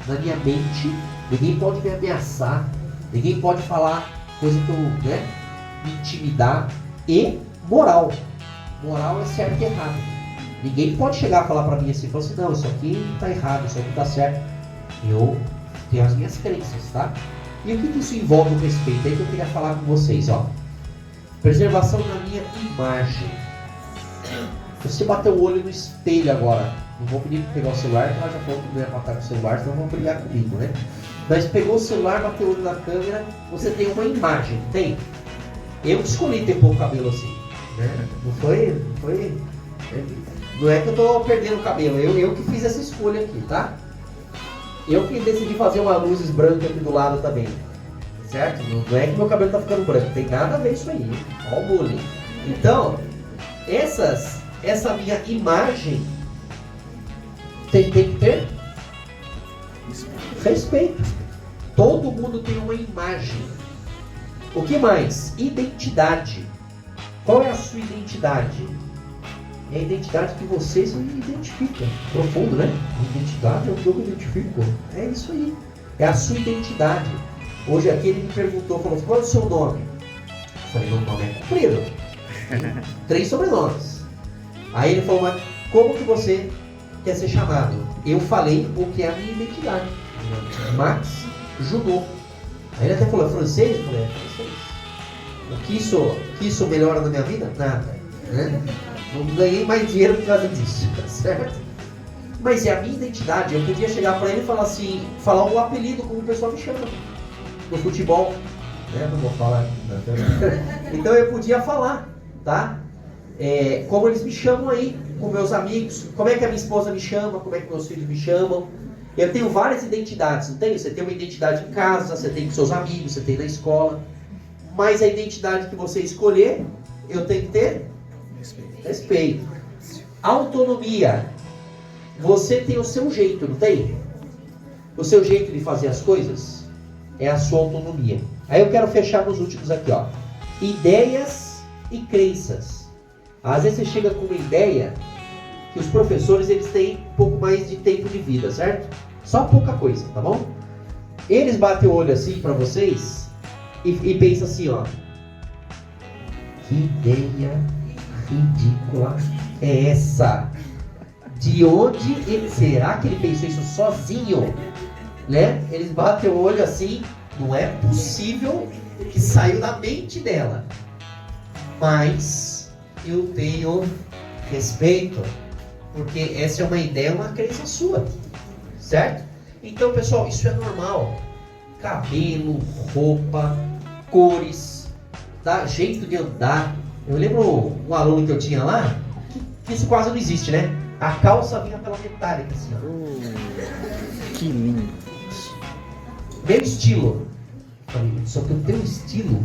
na minha mente. Ninguém pode me ameaçar. Ninguém pode falar coisa que eu, né, me intimidar. E moral. Moral é certo e errado. Ninguém pode chegar a falar pra mim assim, falar assim, não, isso aqui tá errado, isso aqui tá certo. Eu tenho as minhas crenças, tá? E o que isso envolve o respeito? É aí que eu queria falar com vocês, ó. Preservação da minha imagem. Você bater o olho no espelho agora. Não vou pedir para pegar o celular, porque ela já falou que não ia matar com o celular, senão vão brigar comigo, né? Mas pegou o celular, bateu o olho na câmera, você tem uma imagem, tem? Eu escolhi ter pouco cabelo assim, né? Não foi... Não é que eu tô perdendo o cabelo, eu que fiz essa escolha aqui, tá? Eu que decidi fazer uma luzes brancas aqui do lado também, certo? Não é que meu cabelo tá ficando branco, tem nada a ver isso aí, ó o bullying. Então, essa minha imagem tem que ter respeito. Todo mundo tem uma imagem. O que mais? Identidade. Qual é a sua identidade? É a identidade que você se identifica. Profundo, né? A identidade é o que eu me identifico. É isso aí. É a sua identidade. Hoje aqui ele me perguntou, falou, qual é o seu nome? Eu falei, meu nome é comprido. 3 sobrenomes. Aí ele falou, mas como que você quer ser chamado? Eu falei o que é a minha identidade. Max Junot. Aí ele até falou, é francês? Eu falei, é francês. O que isso melhora na minha vida? Nada. Né? Não ganhei mais dinheiro por causa disso, certo? Mas é a minha identidade. Eu podia chegar para ele e falar assim, falar o apelido como o pessoal me chama no futebol, né? Não vou falar. Então eu podia falar, tá? Como eles me chamam aí, com meus amigos, como é que a minha esposa me chama, como é que meus filhos me chamam. Eu tenho várias identidades, não tem? Você tem uma identidade em casa, você tem com seus amigos, você tem na escola. Mas a identidade que você escolher, eu tenho que ter respeito. Autonomia. Você tem o seu jeito, não tem? O seu jeito de fazer as coisas é a sua autonomia. Aí eu quero fechar nos últimos aqui, ó. Ideias e crenças. Às vezes você chega com uma ideia que os professores eles têm um pouco mais de tempo de vida, certo? Só pouca coisa, tá bom? Eles batem o olho assim para vocês e pensam assim, ó. Que ideia ridícula é essa? De onde será que ele pensou isso sozinho? Né? Eles batem o olho assim, não é possível que saiu da mente dela. Mas eu tenho respeito, porque essa é uma ideia, uma crença sua, certo? Então, pessoal, isso é normal. Cabelo, roupa, cores, tá? Jeito de andar. Eu lembro um aluno que eu tinha lá, que isso quase não existe, né? A calça vinha pela metálica, assim, ó. Que lindo. Meu estilo. Falei, só que o teu estilo,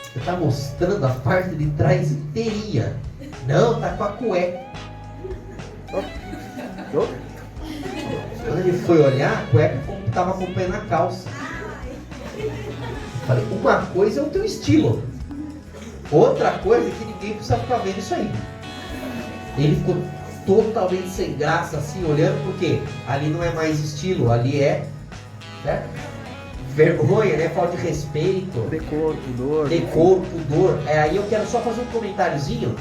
você tá mostrando a parte de trás inteirinha. Não, tá com a cueca. Quando ele foi olhar, a cueca tava acompanhando a calça. Falei, uma coisa é o teu estilo. Outra coisa é que ninguém precisa ficar vendo isso aí. Ele ficou totalmente sem graça, assim, olhando, porque ali não é mais estilo, ali é, certo? Vergonha, né? Falta de respeito. Decor, pudor. Decor, pudor. Aí eu quero só fazer um comentáriozinho.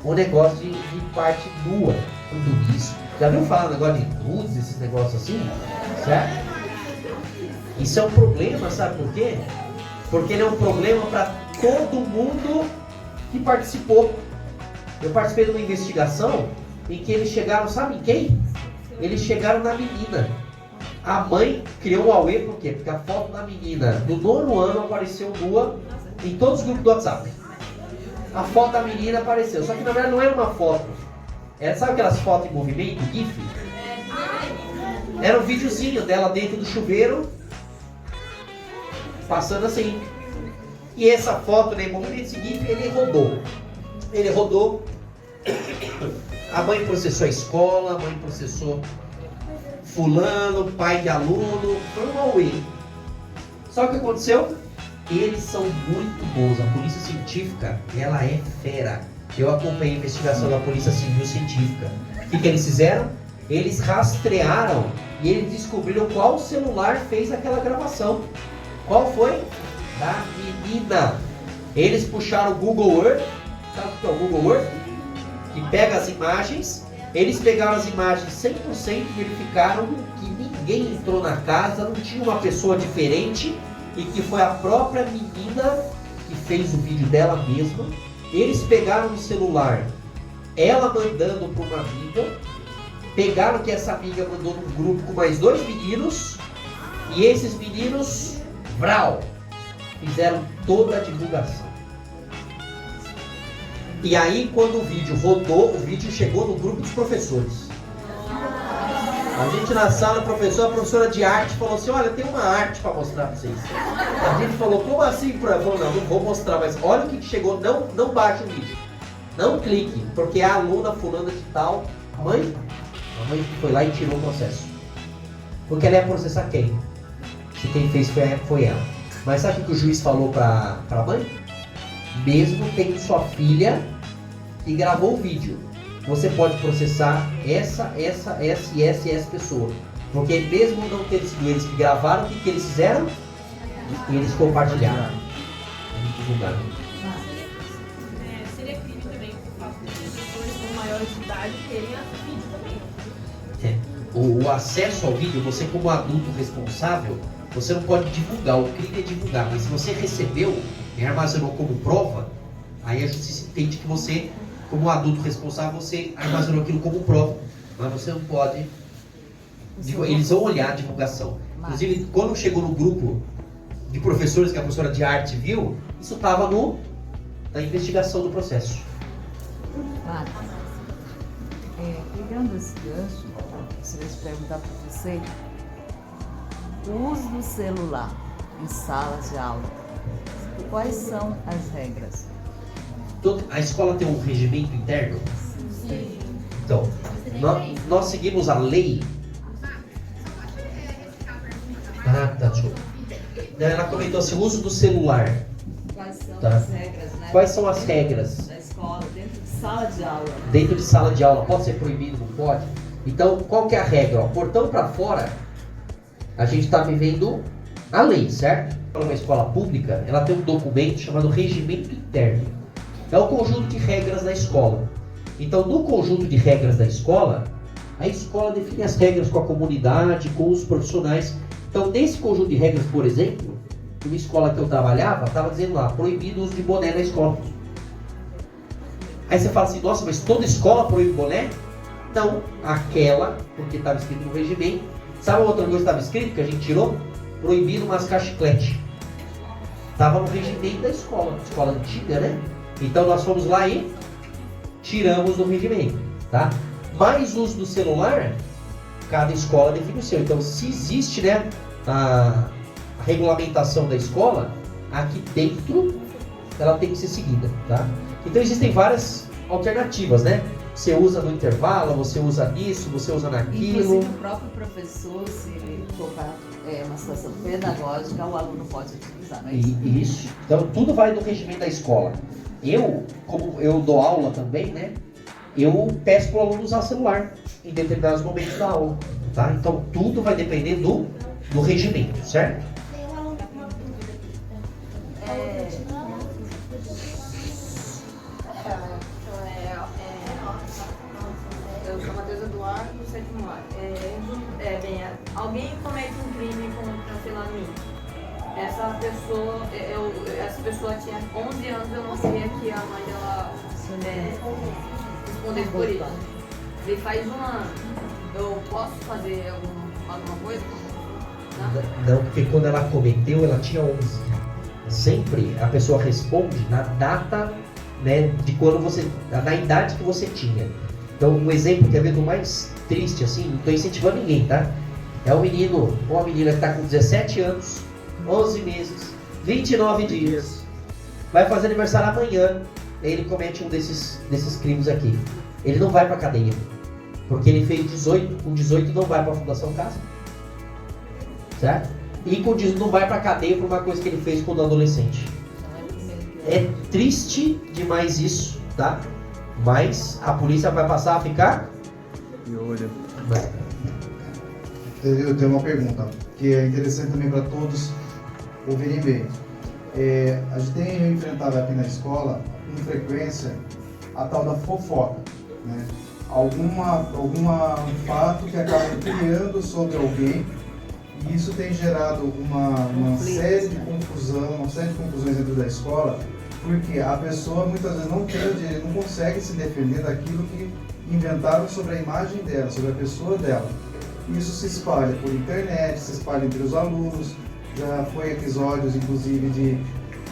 Um negócio de parte nua. Tudo isso. Já viu falar um negócio de nudes, esses negócios assim? Certo? Isso é um problema, sabe por quê? Porque ele é um problema para todo mundo que participou. Eu participei de uma investigação em que eles chegaram, sabe em quem? Eles chegaram na menina. A mãe criou o auê, por quê? Porque a foto da menina do 9º ano apareceu nua em todos os grupos do WhatsApp. A foto da menina apareceu, só que na verdade não era uma foto. Era, sabe aquelas fotos em movimento, GIF? Era um videozinho dela dentro do chuveiro, passando assim. E essa foto, né, em movimento, esse GIF, ele rodou. Ele rodou. A mãe processou a escola, a mãe processou fulano, pai de aluno, foi um auê. Só que o que aconteceu? Eles são muito bons. A polícia científica, ela é fera. Eu acompanhei a investigação da polícia civil científica. O que eles fizeram? Eles rastrearam e eles descobriram qual celular fez aquela gravação. Qual foi? Da menina. Eles puxaram o Google Earth. Sabe o que é o Google Earth? Que pega as imagens. Eles pegaram as imagens 100% e verificaram que ninguém entrou na casa, não tinha uma pessoa diferente e que foi a própria menina que fez o vídeo dela mesma. Eles pegaram o celular, ela mandando para uma amiga, pegaram que essa amiga mandou num grupo com mais 2 meninos e esses meninos, vrau, fizeram toda a divulgação. E aí, quando o vídeo rodou, o vídeo chegou no grupo dos professores. A gente na sala, a professora de arte falou assim, olha, tem uma arte para mostrar para vocês. A gente falou, como assim? Falou, não vou mostrar, mas olha o que chegou, não baixe o vídeo. Não clique, porque a aluna fulana de tal, a mãe foi lá e tirou o processo. Porque ela ia processar quem? Se quem fez foi ela. Mas sabe o que o juiz falou para a mãe? Mesmo tendo sua filha que gravou o vídeo, você pode processar essa pessoa. Porque mesmo não tendo sido eles que gravaram, o que eles fizeram? E eles compartilharam. Eles divulgaram. Seria crime também o fato de professores com maiores de idade terem vídeo também. O acesso ao vídeo, você como adulto responsável, você não pode divulgar, o crime é divulgar, mas se você recebeu e armazenou como prova, aí a justiça entende que você, como adulto responsável, você armazenou aquilo como prova, mas você não pode, eles vão olhar a divulgação. Inclusive, quando chegou no grupo de professores que a professora de arte viu, isso estava na investigação do processo. Marcos, pegando esse gancho, gostaria de perguntar para você, o uso do celular em salas de aula, quais são as regras? A escola tem um regimento interno? Sim. Então, nós seguimos a lei. Deixa eu... Ela comentou assim, o uso do celular. Quais são Tá. as regras, né? Quais são as regras? Da escola, dentro de sala de aula. Dentro de sala de aula, pode ser proibido, não pode? Então, qual que é a regra? Ó, portão para fora, a gente está vivendo a lei, certo? Uma escola pública, ela tem um documento chamado Regimento Interno. É o conjunto de regras da escola. Então, no conjunto de regras da escola, a escola define as regras com a comunidade, com os profissionais. Então, nesse conjunto de regras, por exemplo, uma escola que eu trabalhava, estava dizendo lá, proibido o uso de boné na escola. Aí você fala assim, nossa, mas toda escola proíbe boné? Não, aquela, porque estava escrito no regimento. Sabe outra coisa que estava escrito, que a gente tirou? Proibido mascar chiclete. Estava no regimento da escola antiga, né? Então nós fomos lá e tiramos do regimento, tá? Mais uso do celular, cada escola define o seu. Então, se existe, né, a regulamentação da escola, aqui dentro ela tem que ser seguida, tá? Então existem várias alternativas, né? Você usa no intervalo, você usa nisso, você usa naquilo. Inclusive o próprio professor, se ele for para uma situação pedagógica, o aluno pode utilizar, não é isso? Isso. Então tudo vai do regimento da escola. Eu, como eu dou aula também, né? Eu peço para o aluno usar celular em determinados momentos da aula, tá? Então tudo vai depender do regimento, certo? Eu sou Matheus Eduardo, do sétimo ano. Alguém comete um crime contra, sei lá, mim. Essa pessoa tinha 11 anos, eu não sabia que a mãe dela respondesse por isso. E faz um ano. Eu posso fazer alguma coisa? Não, porque quando ela cometeu, ela tinha 11. Sempre a pessoa responde na data, né, de quando você, na idade que você tinha. Então, um exemplo que é vendo mais triste, assim, não estou incentivando ninguém, tá? É um menino ou uma menina que está com 17 anos, 11 meses, 29 dias, vai fazer aniversário amanhã, e ele comete um desses crimes aqui. Ele não vai para cadeia, porque ele fez 18, com 18 não vai para a Fundação Casa, certo? E com 18 não vai para cadeia por uma coisa que ele fez quando adolescente. É triste demais isso, tá? Mas a polícia vai passar a ficar de olho. Eu tenho uma pergunta que é interessante também para todos ouvirem bem. A gente tem enfrentado aqui na escola com frequência a tal da fofoca, né? Algum fato que acaba criando sobre alguém, e isso tem gerado uma série de confusões dentro da escola, porque a pessoa muitas vezes não consegue se defender daquilo que inventaram sobre a imagem dela, sobre a pessoa dela. Isso se espalha por internet, se espalha entre os alunos, já foi episódios inclusive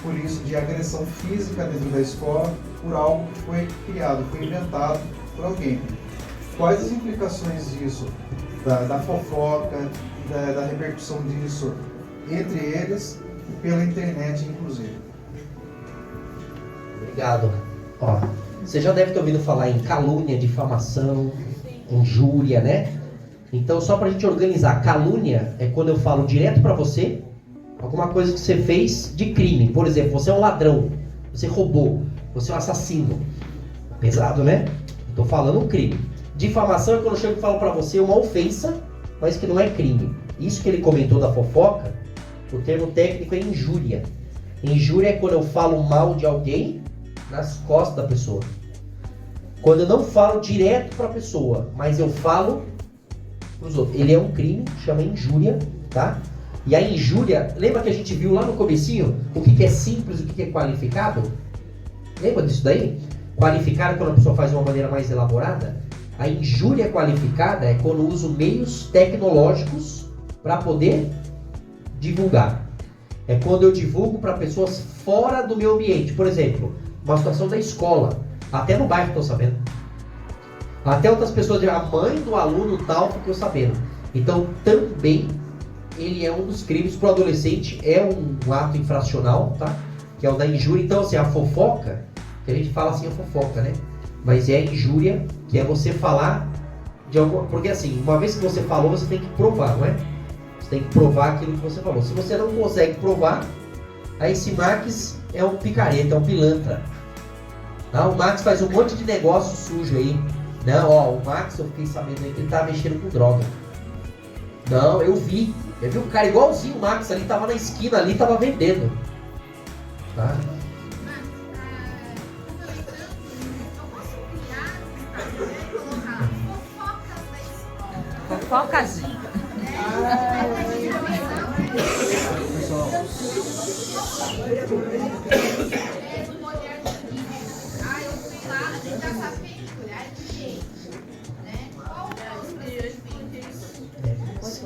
por isso de agressão física dentro da escola, por algo que foi criado, foi inventado por alguém. Quais as implicações disso, da fofoca, da repercussão disso entre eles e pela internet inclusive? Obrigado. Ó, você já deve ter ouvido falar em calúnia, difamação, injúria, né? Então, só pra gente organizar, calúnia é quando eu falo direto pra você alguma coisa que você fez de crime. Por exemplo, você é um ladrão, você roubou, você é um assassino. Pesado, né? Tô falando um crime. Difamação é quando eu chego e falo pra você uma ofensa, mas que não é crime. Isso que ele comentou da fofoca O termo técnico é injúria. Injúria é quando eu falo mal de alguém nas costas da pessoa. Quando eu não falo direto para a pessoa, mas eu falo para os outros. Ele é um crime, chama injúria, tá? E a injúria, lembra que a gente viu lá no comecinho o que é simples e o que é qualificado? Lembra disso daí? Qualificado é quando a pessoa faz de uma maneira mais elaborada. A injúria qualificada é quando eu uso meios tecnológicos para poder divulgar. É quando eu divulgo para pessoas fora do meu ambiente. Por exemplo, uma situação da escola. Até no bairro estou sabendo. Até outras pessoas, a mãe do aluno tal ficou sabendo. Então também ele é um dos crimes para o adolescente, é um ato infracional, tá? Que é o da injúria. Então assim, a fofoca, que a gente fala assim, a fofoca, né? Mas é a injúria, que é você falar de alguma... Porque assim, uma vez que você falou, você tem que provar, não é? Você tem que provar aquilo que você falou. Se você não consegue provar, aí esse Max é um picareta, é um pilantra. Não, o Max faz um monte de negócio sujo aí. Não, ó, o Max, eu fiquei sabendo aí que ele tá mexendo com droga. Não, eu vi um cara igualzinho o Max ali, tava na esquina ali, tava vendendo. Tá? Fofocazinha.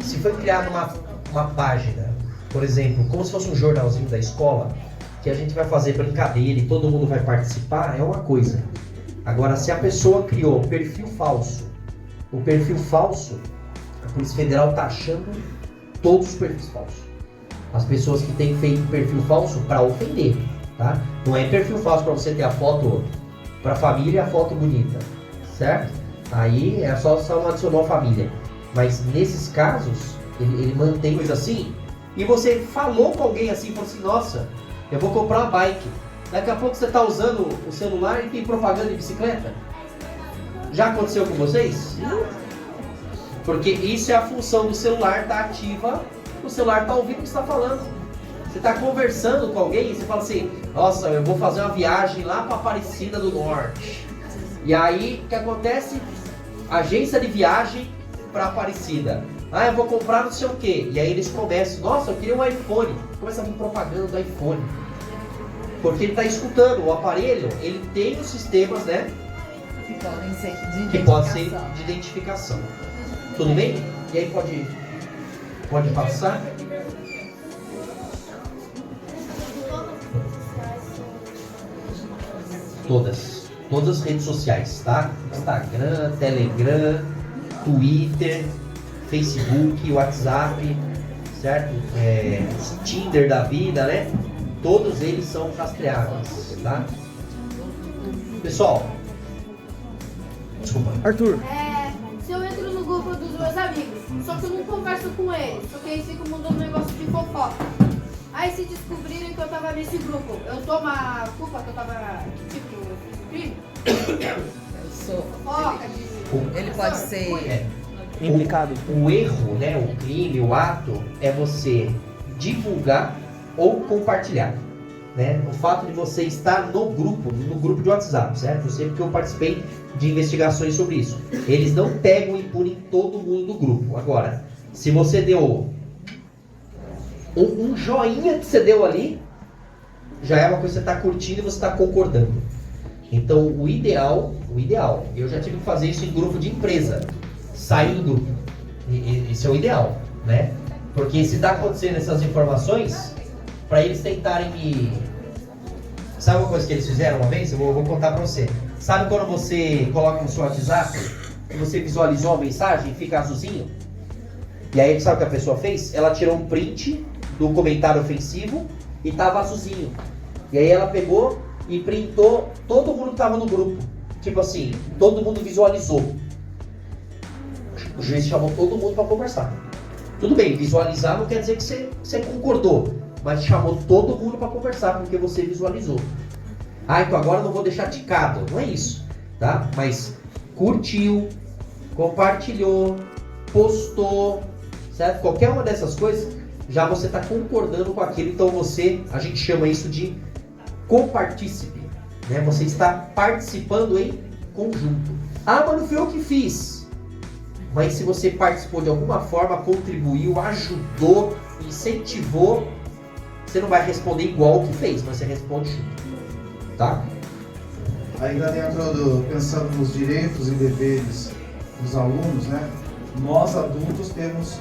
Se foi criada uma página, por exemplo, como se fosse um jornalzinho da escola, que a gente vai fazer brincadeira e todo mundo vai participar, é uma coisa. Agora, se a pessoa criou perfil falso, o perfil falso, a Polícia Federal está achando todos os perfis falsos. As pessoas que têm feito perfil falso para ofender, tá? Não é perfil falso para você ter a foto para a família e a foto bonita, certo? Aí é só não adicionou a família. Mas nesses casos, ele mantém coisa assim, e você falou com alguém assim, falou assim, nossa, eu vou comprar uma bike. Daqui a pouco você está usando o celular e tem propaganda de bicicleta. Já aconteceu com vocês? Porque isso é a função do celular, tá ativa, o celular tá ouvindo o que você está falando. Você está conversando com alguém e você fala assim, nossa, eu vou fazer uma viagem lá para Aparecida do Norte. E aí, o que acontece? Agência de viagem para Aparecida. Ah, eu vou comprar não sei o que. E aí eles começam, nossa, eu queria um iPhone. Começa a vir propaganda do iPhone. Porque ele está escutando, o aparelho, ele tem os sistemas, né? Que podem ser de identificação. Que pode ser de identificação. Tudo bem? E aí pode passar? Todas as redes sociais, tá? Instagram, Telegram, Twitter, Facebook, WhatsApp, certo? Tinder da vida, né? Todos eles são rastreáveis, tá? Pessoal, desculpa. Arthur, Se eu entro no grupo dos meus amigos, só que eu não converso com eles, porque eles ficam mandando negócio de fofoca. Aí se descobrirem que eu tava nesse grupo, eu tomo a culpa que eu tava, tipo, crime? Eu sou. Fofoca, Ele pode ser. implicado. O erro, né, o crime, o ato, é você divulgar ou compartilhar, né? O fato de você estar no grupo de WhatsApp, certo? Eu sei porque eu participei de investigações sobre isso. Eles não pegam e punem todo mundo do grupo. Agora, se você deu um joinha que você deu ali, já é uma coisa que você está curtindo e você está concordando. Então, o ideal, eu já tive que fazer isso em grupo de empresa, sair do grupo. Isso é o ideal, né? Porque se está acontecendo essas informações, para eles tentarem me... Sabe uma coisa que eles fizeram uma vez? Eu vou contar para você. Sabe quando você coloca no seu WhatsApp e você visualizou a mensagem e fica azulzinho? E aí, sabe o que a pessoa fez? Ela tirou um print do comentário ofensivo e tava azulzinho. E aí ela pegou e printou todo mundo que tava no grupo. Tipo assim, todo mundo visualizou. O juiz chamou todo mundo para conversar. Tudo bem, visualizar não quer dizer que você concordou, mas chamou todo mundo para conversar porque você visualizou. Ah, então agora eu não vou deixar ticado. Não é isso, tá? Mas curtiu, compartilhou, postou, certo? Qualquer uma dessas coisas já você está concordando com aquilo, então a gente chama isso de copartícipe, né? Você está participando em conjunto. Ah, mas não fui eu que fiz. Mas se você participou de alguma forma, contribuiu, ajudou, incentivou, você não vai responder igual o que fez, mas você responde junto, tá? Ainda dentro pensando nos direitos e deveres dos alunos, né? Nós adultos temos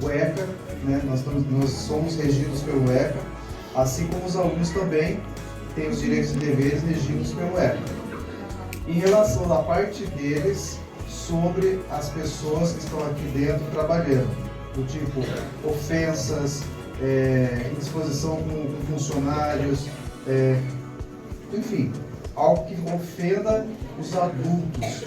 o ECA, né? Nós somos regidos pelo ECA, assim como os alunos também têm os direitos e deveres regidos pelo ECA. Em relação à parte deles sobre as pessoas que estão aqui dentro trabalhando, do tipo ofensas, indisposição com funcionários, enfim, algo que ofenda os adultos.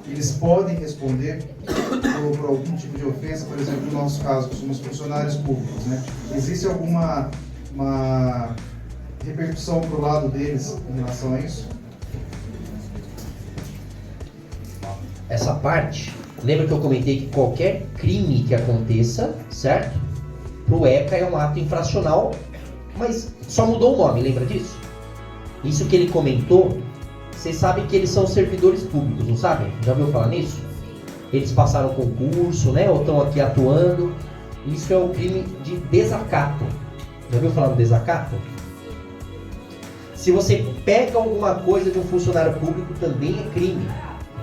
Eles podem responder por algum tipo de ofensa, por exemplo, no nosso caso, que somos funcionários públicos, né? Existe alguma repercussão para o lado deles em relação a isso? Essa parte, lembra que eu comentei que qualquer crime que aconteça, certo? Pro ECA é um ato infracional, mas só mudou o nome, lembra disso? Isso que ele comentou, vocês sabem que eles são servidores públicos, não sabem? Já ouviu falar nisso? Eles passaram concurso, né? Ou estão aqui atuando. Isso é o crime de desacato. Já ouviu falar do desacato? Se você pega alguma coisa de um funcionário público, também é crime,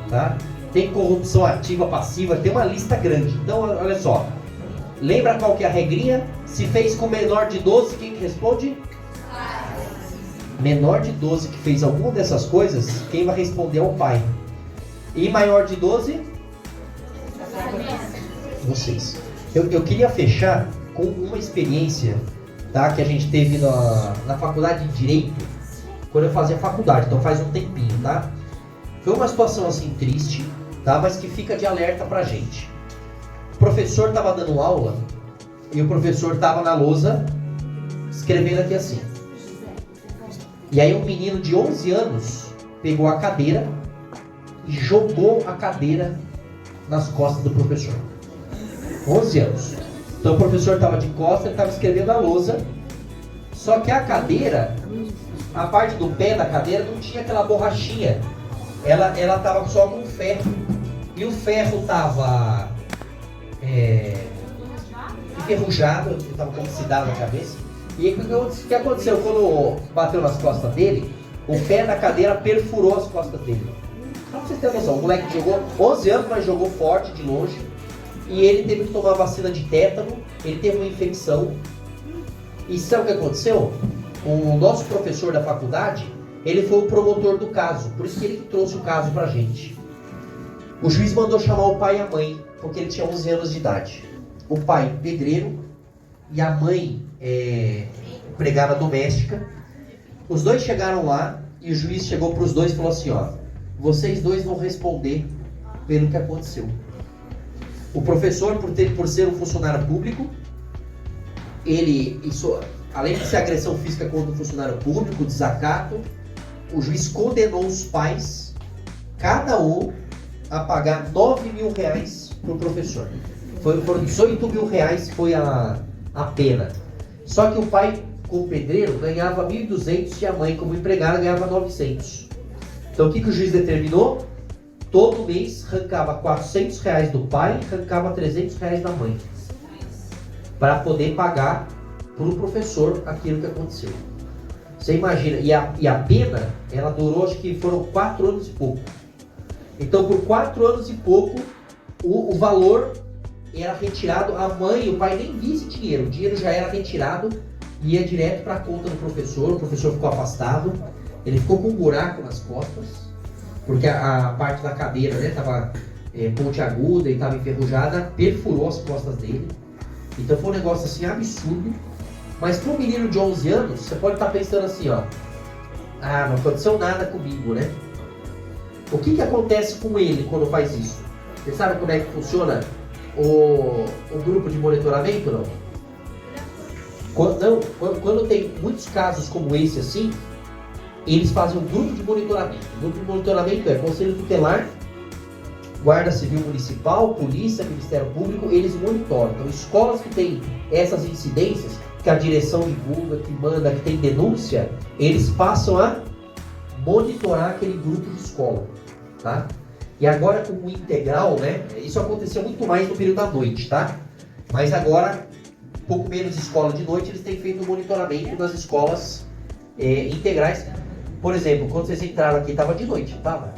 tá? Tem corrupção ativa, passiva, tem uma lista grande. Então, olha só. Lembra qual que é a regrinha? Se fez com menor de 12, quem que responde? Menor de 12 que fez alguma dessas coisas, quem vai responder é o pai. E maior de 12? Vocês. Eu queria fechar com uma experiência, tá, que a gente teve na faculdade de Direito, quando eu fazia faculdade, então faz um tempinho, tá? Foi uma situação assim triste, tá, mas que fica de alerta pra gente. O professor estava dando aula e o professor estava na lousa escrevendo aqui assim. E aí um menino de 11 anos pegou a cadeira e jogou a cadeira nas costas do professor. 11 anos. Então o professor estava de costas, ele estava escrevendo a lousa, só que a cadeira, a parte do pé da cadeira não tinha aquela borrachinha. Ela estava só com ferro. E o ferro estava enferrujado, estava com oxidado na cabeça. E o que aconteceu? Quando bateu nas costas dele, o pé da cadeira perfurou as costas dele. Só pra vocês terem noção, o moleque jogou 11 anos, mas jogou forte de longe. E ele teve que tomar vacina de tétano, ele teve uma infecção. E sabe o que aconteceu? O nosso professor da faculdade, ele foi o promotor do caso, por isso que ele trouxe o caso pra gente. O juiz mandou chamar o pai e a mãe, porque ele tinha 11 anos de idade. O pai, pedreiro, e a mãe, empregada doméstica. Os dois chegaram lá e o juiz chegou para os dois e falou assim, ó, vocês dois vão responder pelo que aconteceu. O professor, por ser um funcionário público, além de ser agressão física contra o funcionário público, desacato, o juiz condenou os pais, cada um, a pagar R$9 mil para o professor. Foram R$18 mil foi a pena. Só que o pai, como pedreiro, ganhava 1.200 e a mãe, como empregada, ganhava 900. Então o que o juiz determinou? Todo mês arrancava R$400 do pai, arrancava R$300 da mãe, para poder pagar para o professor aquilo que aconteceu. Você imagina, e a pena, ela durou, acho que foram 4 anos e pouco. Então por 4 anos e pouco, o valor era retirado, a mãe e o pai nem via esse dinheiro, o dinheiro já era retirado e ia direto para a conta do professor. O professor ficou afastado, ele ficou com um buraco nas costas, porque a parte da cadeira, né, estava pontiaguda e estava enferrujada, perfurou as costas dele. Então foi um negócio assim absurdo. Mas para um menino de 11 anos, você pode estar pensando assim, ó, não aconteceu nada comigo, né? O que acontece com ele quando faz isso? Você sabe como é que funciona o grupo de monitoramento, não? Quando tem muitos casos como esse assim, eles fazem um grupo de monitoramento. O grupo de monitoramento é conselho tutelar, Guarda Civil Municipal, Polícia, Ministério Público, eles monitoram. Então, escolas que têm essas incidências, que a direção divulga, que manda, que tem denúncia, eles passam a monitorar aquele grupo de escola, tá? E agora com o integral, né? Isso aconteceu muito mais no período da noite, tá? Mas agora, um pouco menos escola de noite, eles têm feito o monitoramento das escolas integrais. Por exemplo, quando vocês entraram aqui, estava de noite, estava?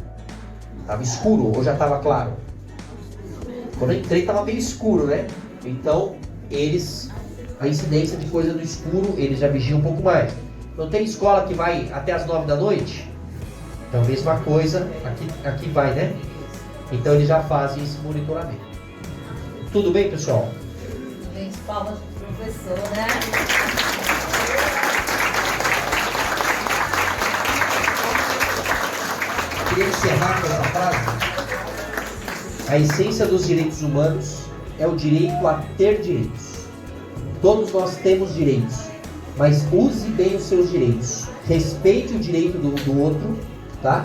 Estava escuro ou já estava claro? Quando eu entrei, estava meio escuro, né? Então, a incidência de coisa do escuro, eles já vigiam um pouco mais. Não tem escola que vai até as 9 da noite? Então, mesma coisa, aqui vai, né? Então, eles já fazem esse monitoramento. Tudo bem, pessoal? Gente, palmas pro professor, né? Queria encerrar com essa frase. A essência dos direitos humanos é o direito a ter direitos. Todos nós temos direitos, mas use bem os seus direitos. Respeite o direito do outro, tá?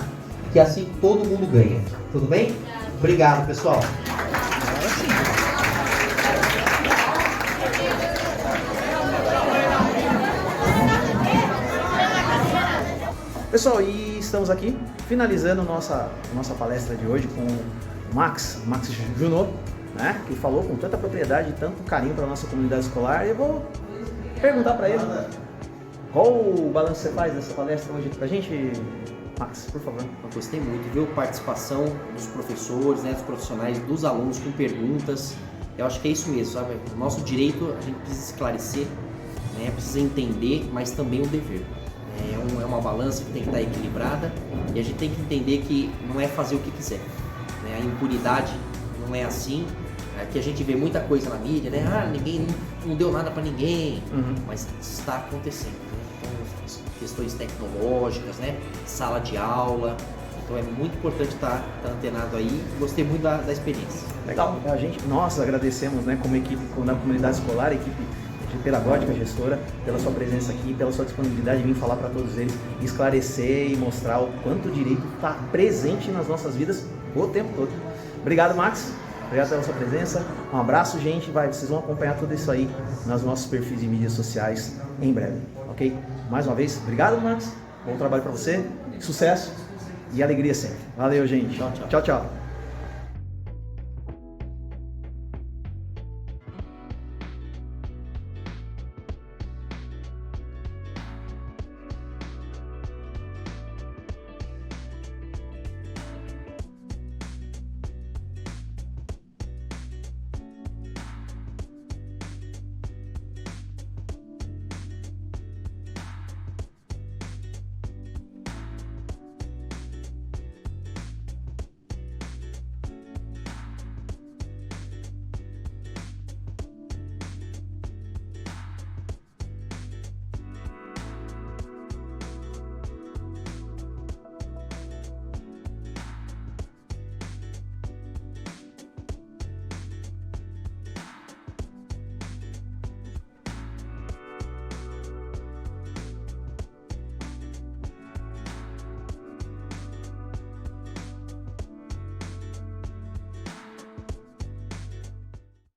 Que assim todo mundo ganha. Tudo bem? Obrigado, pessoal. Pessoal, e estamos aqui finalizando nossa palestra de hoje com o Max Junot, né, que falou com tanta propriedade e tanto carinho para a nossa comunidade escolar. E eu vou perguntar para ele qual o balanço você faz dessa palestra hoje para a gente, Max, por favor. Eu gostei muito, viu? Participação dos professores, né, dos profissionais, dos alunos com perguntas. Eu acho que é isso mesmo, sabe? O nosso direito a gente precisa esclarecer, né, precisa entender, mas também o dever. É uma balança que tem que estar equilibrada e a gente tem que entender que não é fazer o que quiser, né? A impunidade não é assim. Aqui a gente vê muita coisa na mídia, né? Ninguém não deu nada para ninguém, mas está acontecendo, né? Então, as questões tecnológicas, né? Sala de aula. Então é muito importante estar antenado aí. Gostei muito da experiência. Legal. Nós agradecemos, né, como equipe da comunidade escolar, a equipe pedagógica, gestora, pela sua presença aqui, pela sua disponibilidade de vir falar para todos eles, esclarecer e mostrar o quanto o direito está presente nas nossas vidas o tempo todo. Obrigado, Max. Obrigado pela sua presença. Um abraço, gente. Vocês vão acompanhar tudo isso aí nos nossos perfis de mídias sociais em breve, ok? Mais uma vez, obrigado, Max. Bom trabalho para você, sucesso e alegria sempre. Valeu, gente. Tchau, tchau. Tchau, tchau.